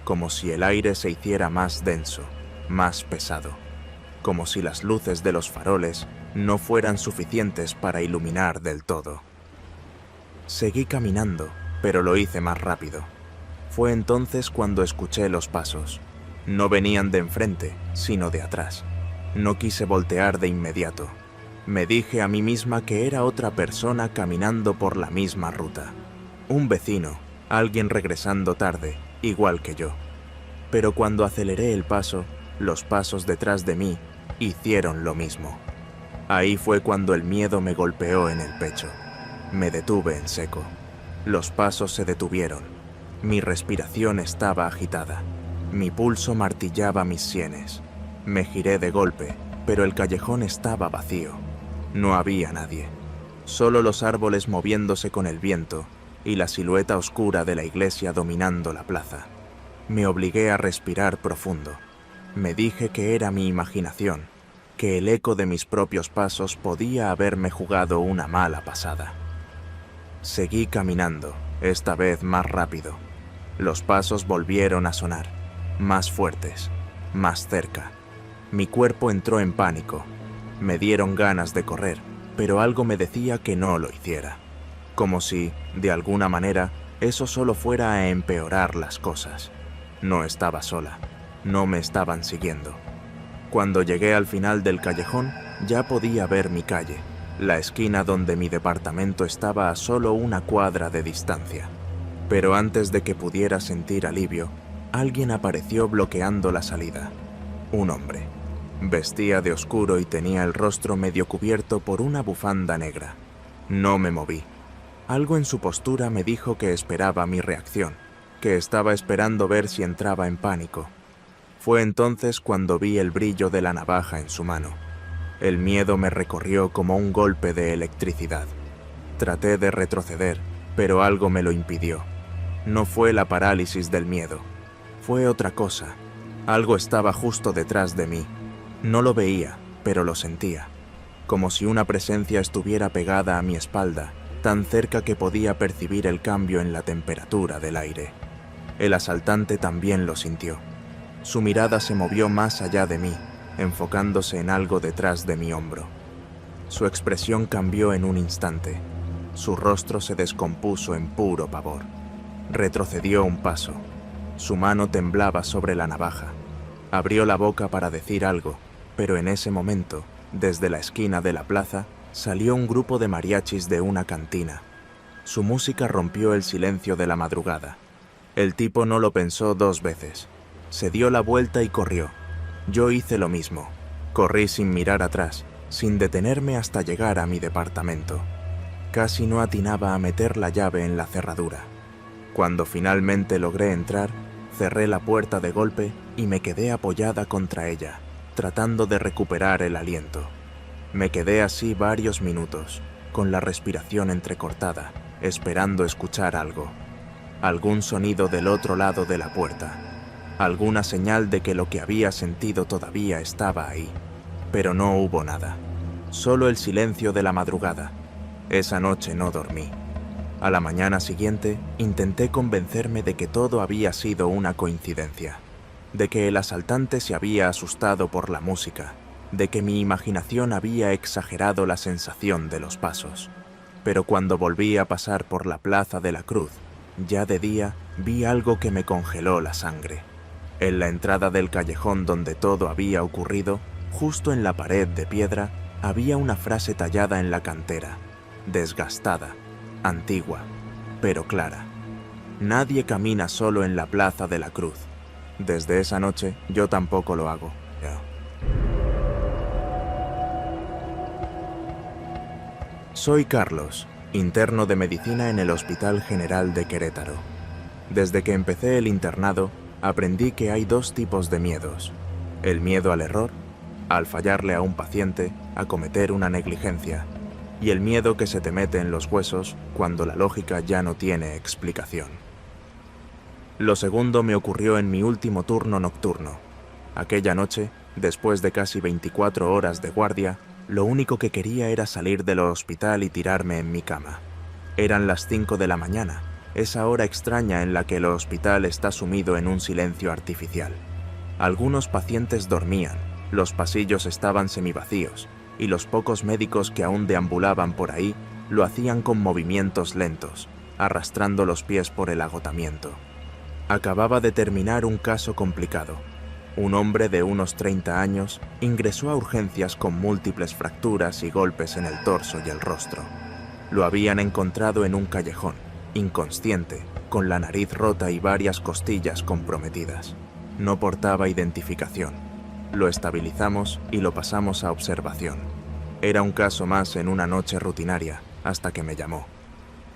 como si el aire se hiciera más denso, más pesado, como si las luces de los faroles no fueran suficientes para iluminar del todo. Seguí caminando, pero lo hice más rápido. Fue entonces cuando escuché los pasos. No venían de enfrente, sino de atrás. No quise voltear de inmediato. Me dije a mí misma que era otra persona caminando por la misma ruta. Un vecino, alguien regresando tarde, igual que yo. Pero cuando aceleré el paso, los pasos detrás de mí hicieron lo mismo. Ahí fue cuando el miedo me golpeó en el pecho. Me detuve en seco. Los pasos se detuvieron. Mi respiración estaba agitada. Mi pulso martillaba mis sienes. Me giré de golpe, pero el callejón estaba vacío. No había nadie. Solo los árboles moviéndose con el viento y la silueta oscura de la iglesia dominando la plaza. Me obligué a respirar profundo. Me dije que era mi imaginación, que el eco de mis propios pasos podía haberme jugado una mala pasada. Seguí caminando, esta vez más rápido. Los pasos volvieron a sonar, más fuertes, más cerca. Mi cuerpo entró en pánico. Me dieron ganas de correr, pero algo me decía que no lo hiciera. Como si, de alguna manera, eso solo fuera a empeorar las cosas. No estaba sola, no me estaban siguiendo. Cuando llegué al final del callejón, ya podía ver mi calle, la esquina donde mi departamento estaba a solo una cuadra de distancia. Pero antes de que pudiera sentir alivio, alguien apareció bloqueando la salida. Un hombre. Vestía de oscuro y tenía el rostro medio cubierto por una bufanda negra. No me moví. Algo en su postura me dijo que esperaba mi reacción, que estaba esperando ver si entraba en pánico. Fue entonces cuando vi el brillo de la navaja en su mano. El miedo me recorrió como un golpe de electricidad. Traté de retroceder, pero algo me lo impidió. No fue la parálisis del miedo, fue otra cosa. Algo estaba justo detrás de mí. No lo veía, pero lo sentía, como si una presencia estuviera pegada a mi espalda, tan cerca que podía percibir el cambio en la temperatura del aire. El asaltante también lo sintió. Su mirada se movió más allá de mí, enfocándose en algo detrás de mi hombro. Su expresión cambió en un instante. Su rostro se descompuso en puro pavor. Retrocedió un paso. Su mano temblaba sobre la navaja. Abrió la boca para decir algo, pero en ese momento, desde la esquina de la plaza, salió un grupo de mariachis de una cantina. Su música rompió el silencio de la madrugada. El tipo no lo pensó dos veces. Se dio la vuelta y corrió. Yo hice lo mismo. Corrí sin mirar atrás, sin detenerme hasta llegar a mi departamento. Casi no atinaba a meter la llave en la cerradura. Cuando finalmente logré entrar, cerré la puerta de golpe y me quedé apoyada contra ella, tratando de recuperar el aliento. Me quedé así varios minutos, con la respiración entrecortada, esperando escuchar algo. Algún sonido del otro lado de la puerta. Alguna señal de que lo que había sentido todavía estaba ahí. Pero no hubo nada. Solo el silencio de la madrugada. Esa noche no dormí. A la mañana siguiente, intenté convencerme de que todo había sido una coincidencia, de que el asaltante se había asustado por la música, de que mi imaginación había exagerado la sensación de los pasos. Pero cuando volví a pasar por la Plaza de la Cruz, ya de día, vi algo que me congeló la sangre. En la entrada del callejón donde todo había ocurrido, justo en la pared de piedra, había una frase tallada en la cantera, desgastada, antigua, pero clara. Nadie camina solo en la Plaza de la Cruz. Desde esa noche, yo tampoco lo hago. Soy Carlos, interno de medicina en el Hospital General de Querétaro. Desde que empecé el internado, aprendí que hay dos tipos de miedos. El miedo al error, al fallarle a un paciente, a cometer una negligencia, y el miedo que se te mete en los huesos cuando la lógica ya no tiene explicación. Lo segundo me ocurrió en mi último turno nocturno. Aquella noche, después de casi 24 horas de guardia, lo único que quería era salir del hospital y tirarme en mi cama. Eran las 5 de la mañana, esa hora extraña en la que el hospital está sumido en un silencio artificial. Algunos pacientes dormían, los pasillos estaban semivacíos, y los pocos médicos que aún deambulaban por ahí lo hacían con movimientos lentos, arrastrando los pies por el agotamiento. Acababa de terminar un caso complicado. Un hombre de unos 30 años ingresó a urgencias con múltiples fracturas y golpes en el torso y el rostro. Lo habían encontrado en un callejón, inconsciente, con la nariz rota y varias costillas comprometidas. No portaba identificación. Lo estabilizamos y lo pasamos a observación. Era un caso más en una noche rutinaria, hasta que me llamó.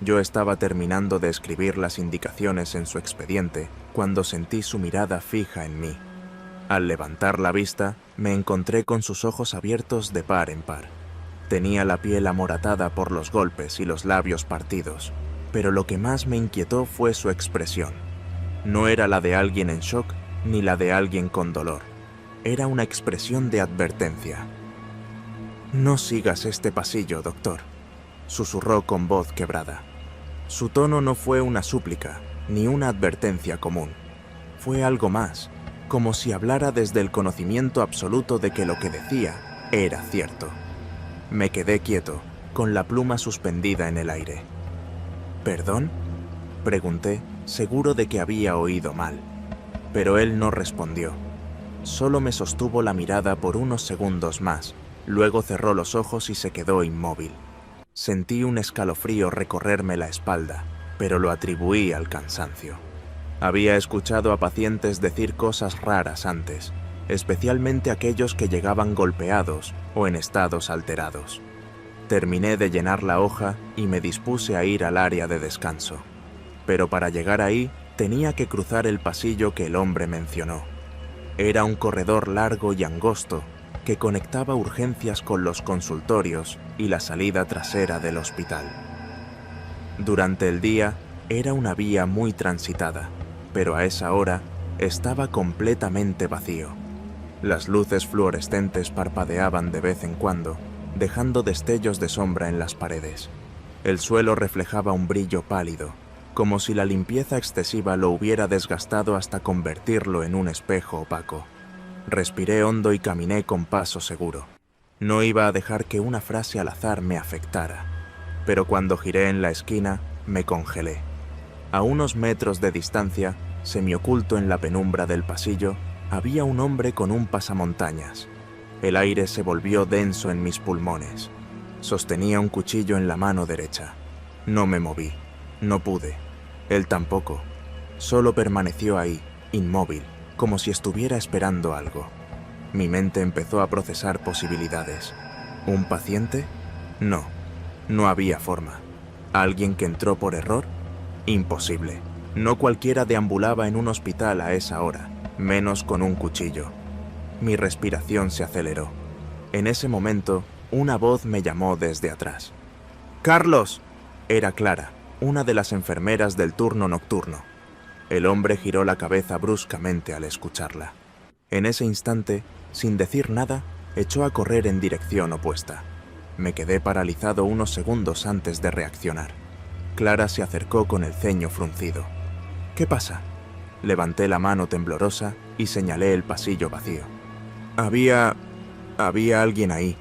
Yo estaba terminando de escribir las indicaciones en su expediente cuando sentí su mirada fija en mí. Al levantar la vista, me encontré con sus ojos abiertos de par en par. Tenía la piel amoratada por los golpes y los labios partidos, pero lo que más me inquietó fue su expresión. No era la de alguien en shock ni la de alguien con dolor. Era una expresión de advertencia. «No sigas este pasillo, doctor», susurró con voz quebrada. Su tono no fue una súplica ni una advertencia común. Fue algo más, como si hablara desde el conocimiento absoluto de que lo que decía era cierto. Me quedé quieto, con la pluma suspendida en el aire. «¿Perdón?», pregunté, seguro de que había oído mal. Pero él no respondió. Solo me sostuvo la mirada por unos segundos más, luego cerró los ojos y se quedó inmóvil. Sentí un escalofrío recorrerme la espalda, pero lo atribuí al cansancio. Había escuchado a pacientes decir cosas raras antes, especialmente aquellos que llegaban golpeados o en estados alterados. Terminé de llenar la hoja y me dispuse a ir al área de descanso. Pero para llegar ahí, tenía que cruzar el pasillo que el hombre mencionó. Era un corredor largo y angosto que conectaba urgencias con los consultorios y la salida trasera del hospital. Durante el día, era una vía muy transitada, pero a esa hora estaba completamente vacío. Las luces fluorescentes parpadeaban de vez en cuando, dejando destellos de sombra en las paredes. El suelo reflejaba un brillo pálido, como si la limpieza excesiva lo hubiera desgastado hasta convertirlo en un espejo opaco. Respiré hondo y caminé con paso seguro. No iba a dejar que una frase al azar me afectara, pero cuando giré en la esquina, me congelé. A unos metros de distancia, semioculto en la penumbra del pasillo, había un hombre con un pasamontañas. El aire se volvió denso en mis pulmones. Sostenía un cuchillo en la mano derecha. No me moví. No pude. Él tampoco. Solo permaneció ahí, inmóvil, como si estuviera esperando algo. Mi mente empezó a procesar posibilidades. ¿Un paciente? No. No había forma. ¿Alguien que entró por error? Imposible. No cualquiera deambulaba en un hospital a esa hora, menos con un cuchillo. Mi respiración se aceleró. En ese momento, una voz me llamó desde atrás. «¡Carlos!». Era Clara, una de las enfermeras del turno nocturno. El hombre giró la cabeza bruscamente al escucharla. En ese instante, sin decir nada, echó a correr en dirección opuesta. Me quedé paralizado unos segundos antes de reaccionar. Clara se acercó con el ceño fruncido. «¿Qué pasa?». Levanté la mano temblorosa y señalé el pasillo vacío. Había alguien ahí»,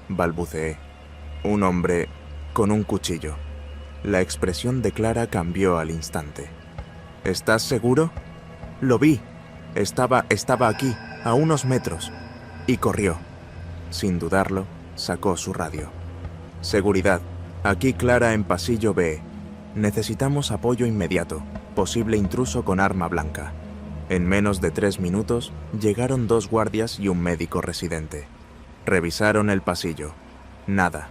balbuceé. «Un hombre con un cuchillo». La expresión de Clara cambió al instante. «¿Estás seguro?». «Lo vi. Estaba aquí, a unos metros». Y corrió. Sin dudarlo, sacó su radio. «Seguridad. Aquí Clara en pasillo B. Necesitamos apoyo inmediato. Posible intruso con arma blanca». En menos de 3 minutos, llegaron 2 guardias y un médico residente. Revisaron el pasillo. Nada.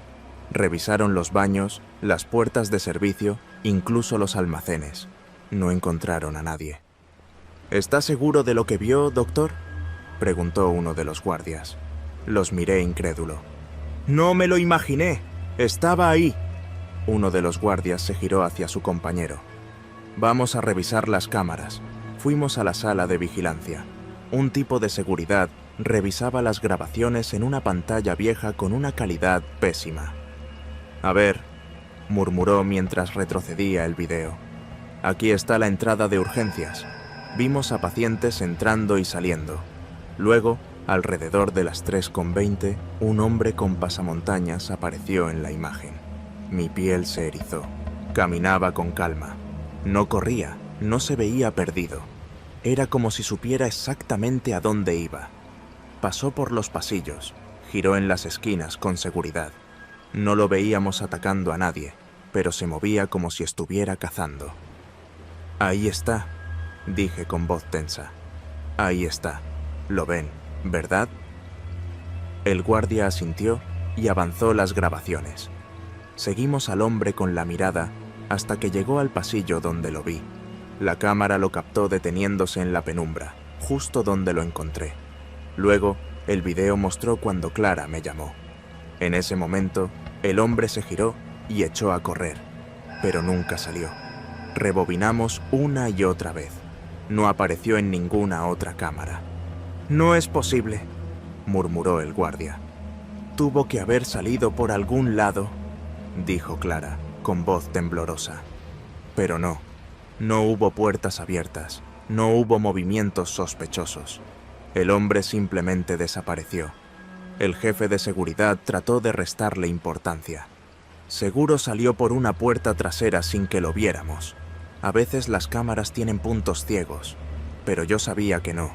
Revisaron los baños, las puertas de servicio, incluso los almacenes. No encontraron a nadie. «¿Está seguro de lo que vio, doctor?», preguntó uno de los guardias. Los miré incrédulo. «No me lo imaginé. Estaba ahí». Uno de los guardias se giró hacia su compañero. «Vamos a revisar las cámaras». Fuimos a la sala de vigilancia. Un tipo de seguridad revisaba las grabaciones en una pantalla vieja con una calidad pésima. «A ver», murmuró mientras retrocedía el video. «Aquí está la entrada de urgencias. Vimos a pacientes entrando y saliendo. Luego, Alrededor de las 3:20, un hombre con pasamontañas apareció en la imagen. Mi piel se erizó. Caminaba con calma. No corría, no se veía perdido. Era como si supiera exactamente a dónde iba. Pasó por los pasillos, giró en las esquinas con seguridad. No lo veíamos atacando a nadie, pero se movía como si estuviera cazando. «Ahí está», dije con voz tensa. «Ahí está. Lo ven, ¿verdad?». El guardia asintió y avanzó las grabaciones. Seguimos al hombre con la mirada hasta que llegó al pasillo donde lo vi. La cámara lo captó deteniéndose en la penumbra, justo donde lo encontré. Luego, el video mostró cuando Clara me llamó. En ese momento, el hombre se giró y echó a correr, pero nunca salió. Rebobinamos una y otra vez. No apareció en ninguna otra cámara. «No es posible», murmuró el guardia. «Tuvo que haber salido por algún lado», dijo Clara, con voz temblorosa. Pero no hubo puertas abiertas, no hubo movimientos sospechosos. El hombre simplemente desapareció. El jefe de seguridad trató de restarle importancia. Seguro salió por una puerta trasera sin que lo viéramos. A veces las cámaras tienen puntos ciegos, pero yo sabía que no,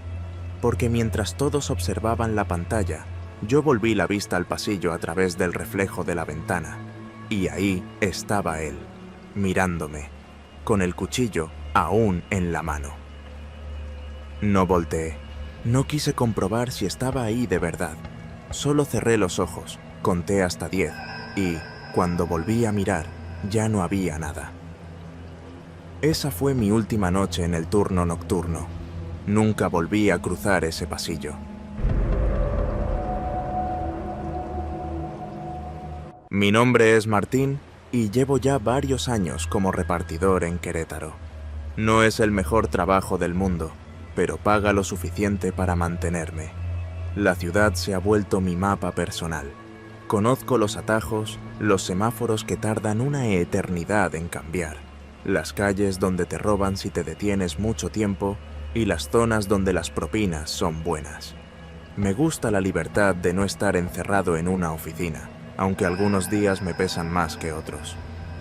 porque mientras todos observaban la pantalla, yo volví la vista al pasillo a través del reflejo de la ventana, y ahí estaba él, mirándome, con el cuchillo aún en la mano. No volteé, no quise comprobar si estaba ahí de verdad. Solo cerré los ojos, conté hasta 10, y, cuando volví a mirar, ya no había nada. Esa fue mi última noche en el turno nocturno. Nunca volví a cruzar ese pasillo. Mi nombre es Martín y llevo ya varios años como repartidor en Querétaro. No es el mejor trabajo del mundo, pero paga lo suficiente para mantenerme. La ciudad se ha vuelto mi mapa personal. Conozco los atajos, los semáforos que tardan una eternidad en cambiar, las calles donde te roban si te detienes mucho tiempo y las zonas donde las propinas son buenas. Me gusta la libertad de no estar encerrado en una oficina, aunque algunos días me pesan más que otros.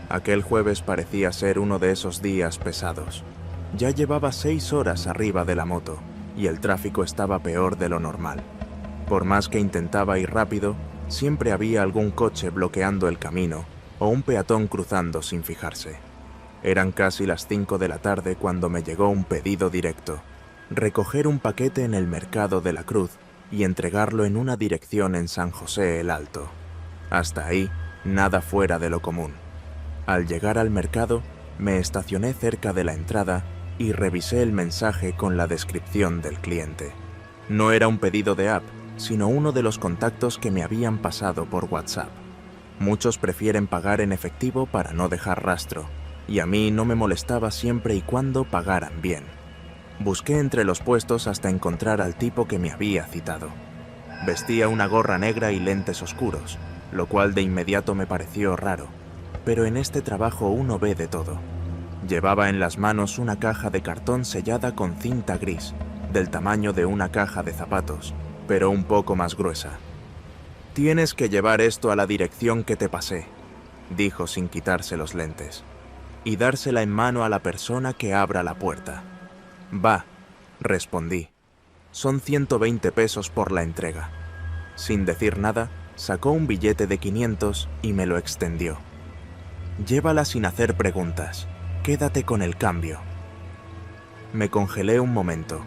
Aquel jueves parecía ser uno de esos días pesados. Ya llevaba 6 horas arriba de la moto y el tráfico estaba peor de lo normal. Por más que intentaba ir rápido, siempre había algún coche bloqueando el camino o un peatón cruzando sin fijarse. Eran casi las 5 de la tarde cuando me llegó un pedido directo: recoger un paquete en el Mercado de la Cruz y entregarlo en una dirección en San José el Alto. Hasta ahí, nada fuera de lo común. Al llegar al mercado, me estacioné cerca de la entrada y revisé el mensaje con la descripción del cliente. No era un pedido de app, sino uno de los contactos que me habían pasado por WhatsApp. Muchos prefieren pagar en efectivo para no dejar rastro, y a mí no me molestaba siempre y cuando pagaran bien. Busqué entre los puestos hasta encontrar al tipo que me había citado. Vestía una gorra negra y lentes oscuros, lo cual de inmediato me pareció raro, pero en este trabajo uno ve de todo. Llevaba en las manos una caja de cartón sellada con cinta gris, del tamaño de una caja de zapatos, pero un poco más gruesa. «Tienes que llevar esto a la dirección que te pasé», dijo sin quitarse los lentes, «y dársela en mano a la persona que abra la puerta». «Va», respondí. «Son 120 pesos por la entrega». Sin decir nada, sacó un billete de 500 y me lo extendió. «Llévala sin hacer preguntas. Quédate con el cambio». Me congelé un momento.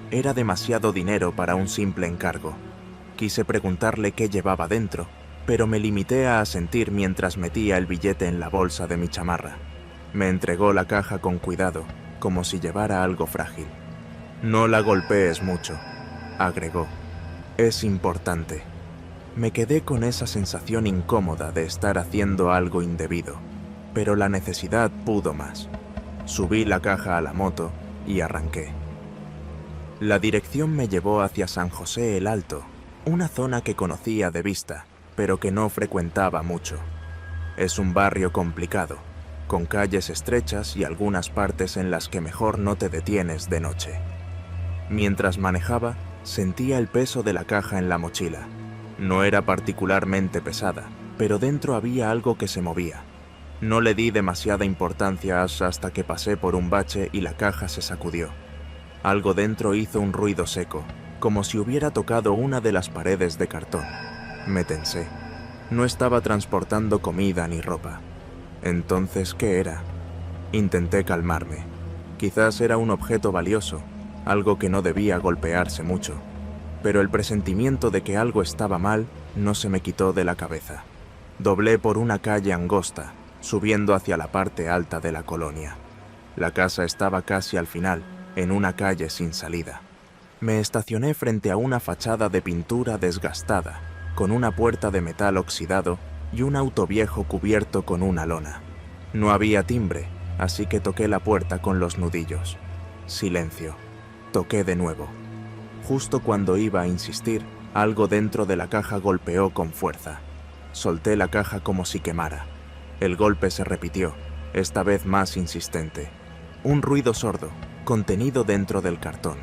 Era demasiado dinero para un simple encargo. Quise preguntarle qué llevaba dentro, pero me limité a asentir mientras metía el billete en la bolsa de mi chamarra. Me entregó la caja con cuidado, como si llevara algo frágil. «No la golpees mucho», agregó. «Es importante». Me quedé con esa sensación incómoda de estar haciendo algo indebido, pero la necesidad pudo más. Subí la caja a la moto y arranqué. La dirección me llevó hacia San José el Alto, una zona que conocía de vista, pero que no frecuentaba mucho. Es un barrio complicado, con calles estrechas y algunas partes en las que mejor no te detienes de noche. Mientras manejaba, Sentía el peso de la caja en la mochila. No era particularmente pesada, pero dentro había algo que se movía. No le di demasiada importancia hasta que pasé por un bache y la caja se sacudió. Algo dentro hizo un ruido seco, como si hubiera tocado una de las paredes de cartón. Me tensé. No estaba transportando comida ni ropa. Entonces, ¿qué era? Intenté calmarme. Quizás era un objeto valioso, algo que no debía golpearse mucho. Pero el presentimiento de que algo estaba mal no se me quitó de la cabeza. Doblé por una calle angosta, subiendo hacia la parte alta de la colonia. La casa estaba casi al final, en una calle sin salida. Me estacioné frente a una fachada de pintura desgastada, con una puerta de metal oxidado y un auto viejo cubierto con una lona. No había timbre, así que toqué la puerta con los nudillos. Silencio. Toqué de nuevo. Justo cuando iba a insistir, algo dentro de la caja golpeó con fuerza. Solté la caja como si quemara. El golpe se repitió, esta vez más insistente. Un ruido sordo, contenido dentro del cartón.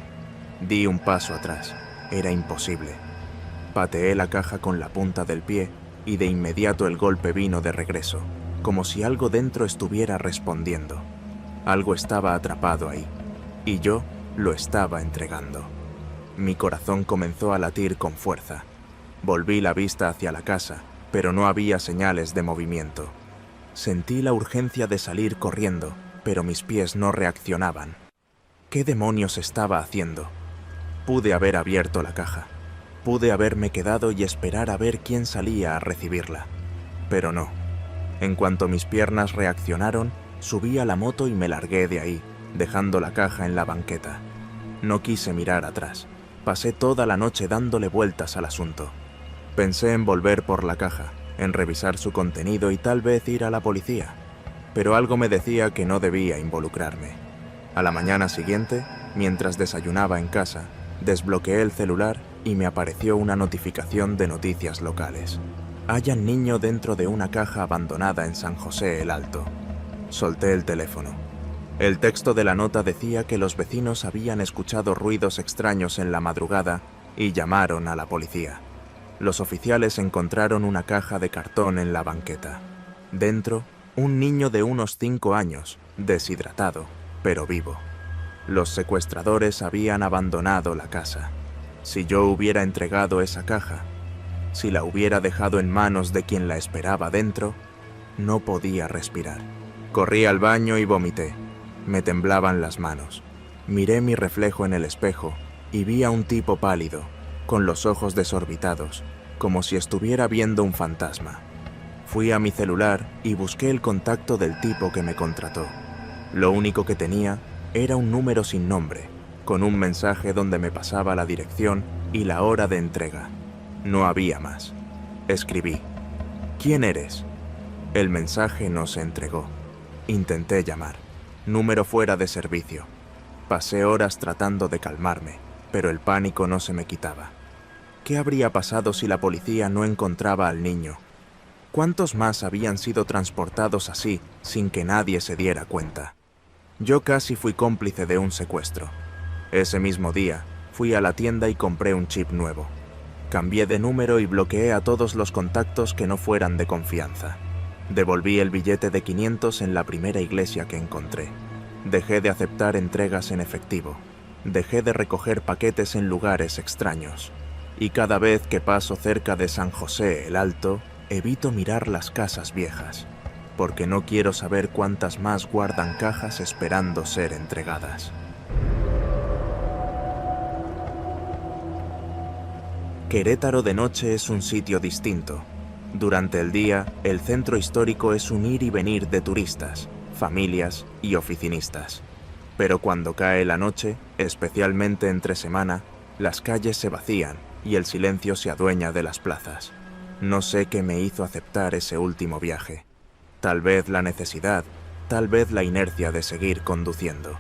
Di un paso atrás. Era imposible. Pateé la caja con la punta del pie y de inmediato el golpe vino de regreso, como si algo dentro estuviera respondiendo. Algo estaba atrapado ahí, y yo lo estaba entregando. Mi corazón comenzó a latir con fuerza. Volví la vista hacia la casa, pero no había señales de movimiento. Sentí la urgencia de salir corriendo, pero mis pies no reaccionaban. ¿Qué demonios estaba haciendo? Pude haber abierto la caja. Pude haberme quedado y esperar a ver quién salía a recibirla. Pero no. En cuanto mis piernas reaccionaron, subí a la moto y me largué de ahí, dejando la caja en la banqueta. No quise mirar atrás. Pasé toda la noche dándole vueltas al asunto. Pensé en volver por la caja, en revisar su contenido y tal vez ir a la policía. Pero algo me decía que no debía involucrarme. A la mañana siguiente, mientras desayunaba en casa, desbloqueé el celular y me apareció una notificación de noticias locales. Hallan niño dentro de una caja abandonada en San José el Alto. Solté el teléfono. El texto de la nota decía que los vecinos habían escuchado ruidos extraños en la madrugada y llamaron a la policía. Los oficiales encontraron una caja de cartón en la banqueta. Dentro, un niño de unos 5 años, deshidratado, pero vivo. Los secuestradores habían abandonado la casa. Si yo hubiera entregado esa caja, si la hubiera dejado en manos de quien la esperaba dentro, no podía respirar. Corrí al baño y vomité. Me temblaban las manos. Miré mi reflejo en el espejo y vi a un tipo pálido, con los ojos desorbitados, como si estuviera viendo un fantasma. Fui a mi celular y busqué el contacto del tipo que me contrató. Lo único que tenía era un número sin nombre, con un mensaje donde me pasaba la dirección y la hora de entrega. No había más. Escribí: ¿Quién eres? El mensaje no se entregó. Intenté llamar. Número fuera de servicio. Pasé horas tratando de calmarme, pero el pánico no se me quitaba. ¿Qué habría pasado si la policía no encontraba al niño? ¿Cuántos más habían sido transportados así sin que nadie se diera cuenta? Yo casi fui cómplice de un secuestro. Ese mismo día, fui a la tienda y compré un chip nuevo. Cambié de número y bloqueé a todos los contactos que no fueran de confianza. Devolví el billete de 500 en la primera iglesia que encontré. Dejé de aceptar entregas en efectivo. Dejé de recoger paquetes en lugares extraños. Y cada vez que paso cerca de San José el Alto, evito mirar las casas viejas, porque no quiero saber cuántas más guardan cajas esperando ser entregadas. Querétaro de noche es un sitio distinto. Durante el día, el centro histórico es un ir y venir de turistas, familias y oficinistas. Pero cuando cae la noche, especialmente entre semana, las calles se vacían y el silencio se adueña de las plazas. No sé qué me hizo aceptar ese último viaje. Tal vez la necesidad, tal vez la inercia de seguir conduciendo.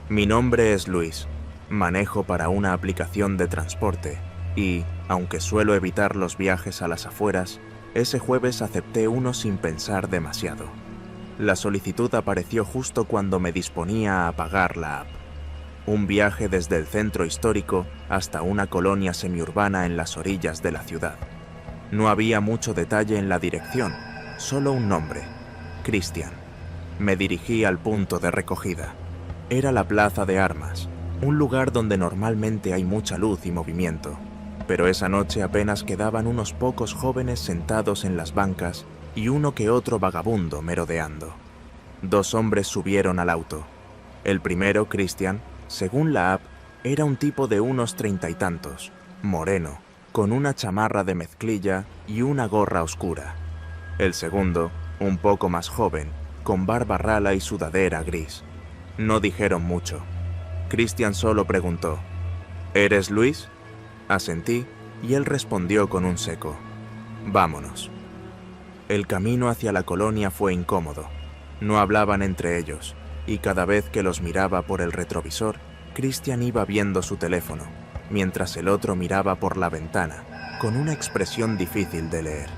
Mi nombre es Luis. Manejo para una aplicación de transporte y, aunque suelo evitar los viajes a las afueras, ese jueves acepté uno sin pensar demasiado. La solicitud apareció justo cuando me disponía a apagar la app. un viaje desde el centro histórico hasta una colonia semiurbana en las orillas de la ciudad. No había mucho detalle en la dirección, solo un nombre: Christian. Me dirigí al punto de recogida. Era la plaza de armas, un lugar donde normalmente hay mucha luz y movimiento, pero esa noche apenas quedaban unos pocos jóvenes sentados en las bancas y uno que otro vagabundo merodeando. 2 hombres subieron al auto. El primero, Christian, según la app, era un tipo de unos 30 y tantos, moreno, con una chamarra de mezclilla y una gorra oscura. El segundo, un poco más joven, con barba rala y sudadera gris. No dijeron mucho. Christian solo preguntó: ¿Eres Luis? Asentí y él respondió con un seco: Vámonos. El camino hacia la colonia fue incómodo. No hablaban entre ellos, y cada vez que los miraba por el retrovisor, Christian iba viendo su teléfono, mientras el otro miraba por la ventana, con una expresión difícil de leer.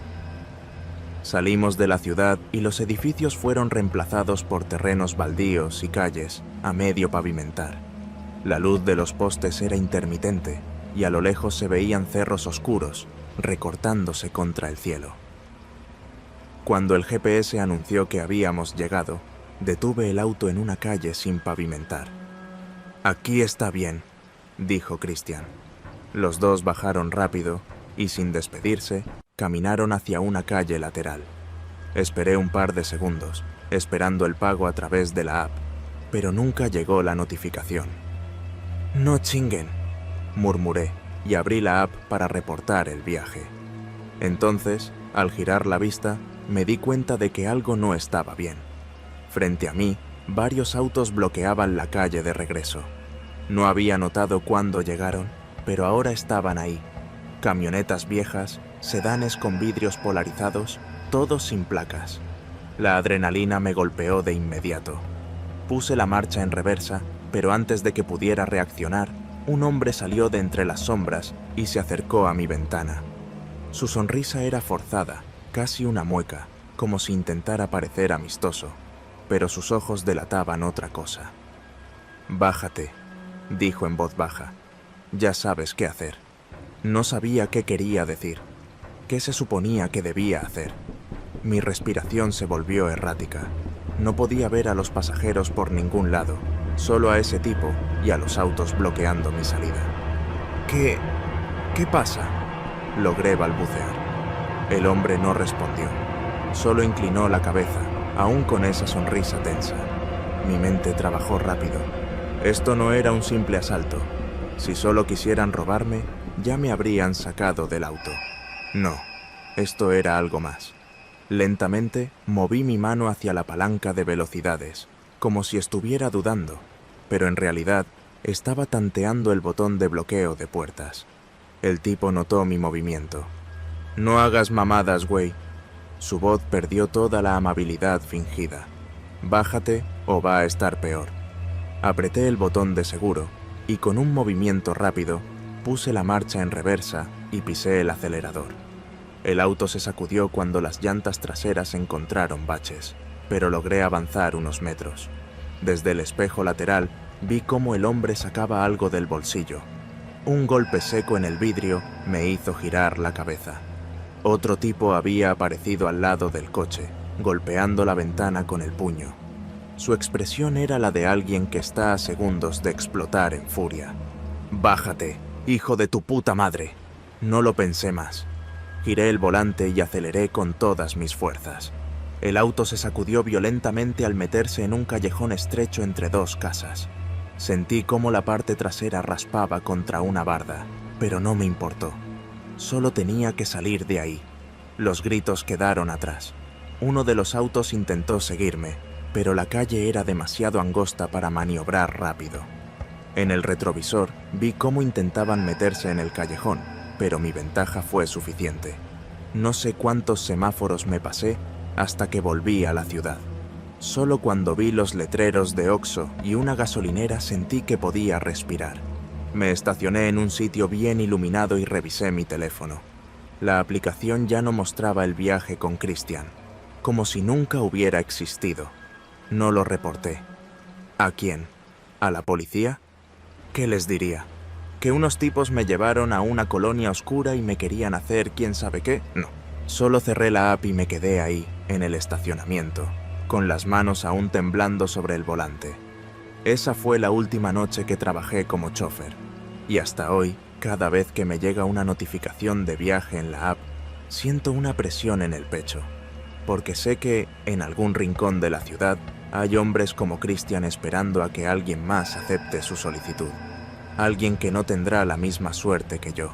Salimos de la ciudad y los edificios fueron reemplazados por terrenos baldíos y calles a medio pavimentar. La luz de los postes era intermitente y a lo lejos se veían cerros oscuros recortándose contra el cielo. Cuando el GPS anunció que habíamos llegado, detuve el auto en una calle sin pavimentar. «Aquí está bien», dijo Christian. Los dos bajaron rápido y, sin despedirse, caminaron hacia una calle lateral. Esperé un par de segundos, esperando el pago a través de la app, pero nunca llegó la notificación. «No chinguen», murmuré y abrí la app para reportar el viaje. Entonces, al girar la vista, me di cuenta de que algo no estaba bien. Frente a mí, varios autos bloqueaban la calle de regreso. No había notado cuándo llegaron, pero ahora estaban ahí. Camionetas viejas, sedanes con vidrios polarizados, todos sin placas. La adrenalina me golpeó de inmediato. Puse la marcha en reversa, pero antes de que pudiera reaccionar, un hombre salió de entre las sombras y se acercó a mi ventana. Su sonrisa era forzada, casi una mueca, como si intentara parecer amistoso, pero sus ojos delataban otra cosa. «Bájate», dijo en voz baja. «Ya sabes qué hacer». No sabía qué quería decir, qué se suponía que debía hacer. Mi respiración se volvió errática. No podía ver a los pasajeros por ningún lado, solo a ese tipo y a los autos bloqueando mi salida. ¿Qué pasa?», logré balbucear. El hombre no respondió, solo inclinó la cabeza, aún con esa sonrisa tensa. Mi mente trabajó rápido. Esto no era un simple asalto. Si solo quisieran robarme, ya me habrían sacado del auto. No, esto era algo más. Lentamente, moví mi mano hacia la palanca de velocidades, como si estuviera dudando, pero en realidad estaba tanteando el botón de bloqueo de puertas. El tipo notó mi movimiento. «No hagas mamadas, güey». Su voz perdió toda la amabilidad fingida. «Bájate o va a estar peor». Apreté el botón de seguro y con un movimiento rápido puse la marcha en reversa y pisé el acelerador. El auto se sacudió cuando las llantas traseras encontraron baches, pero logré avanzar unos metros. Desde el espejo lateral vi cómo el hombre sacaba algo del bolsillo. Un golpe seco en el vidrio me hizo girar la cabeza. Otro tipo había aparecido al lado del coche, golpeando la ventana con el puño. Su expresión era la de alguien que está a segundos de explotar en furia. «Bájate, hijo de tu puta madre». No lo pensé más. Giré el volante y aceleré con todas mis fuerzas. El auto se sacudió violentamente al meterse en un callejón estrecho entre 2 casas. Sentí cómo la parte trasera raspaba contra una barda, pero no me importó. Solo tenía que salir de ahí. Los gritos quedaron atrás. Uno de los autos intentó seguirme, pero la calle era demasiado angosta para maniobrar rápido. En el retrovisor vi cómo intentaban meterse en el callejón, pero mi ventaja fue suficiente. No sé cuántos semáforos me pasé hasta que volví a la ciudad. Solo cuando vi los letreros de Oxxo y una gasolinera sentí que podía respirar. Me estacioné en un sitio bien iluminado y revisé mi teléfono. La aplicación ya no mostraba el viaje con Christian, como si nunca hubiera existido. No lo reporté. ¿A quién? ¿A la policía? ¿Qué les diría? ¿Que unos tipos me llevaron a una colonia oscura y me querían hacer quién sabe qué? No. Solo cerré la app y me quedé ahí, en el estacionamiento, con las manos aún temblando sobre el volante. Esa fue la última noche que trabajé como chofer. Y hasta hoy, cada vez que me llega una notificación de viaje en la app, siento una presión en el pecho. Porque sé que, en algún rincón de la ciudad, hay hombres como Christian esperando a que alguien más acepte su solicitud. Alguien que no tendrá la misma suerte que yo.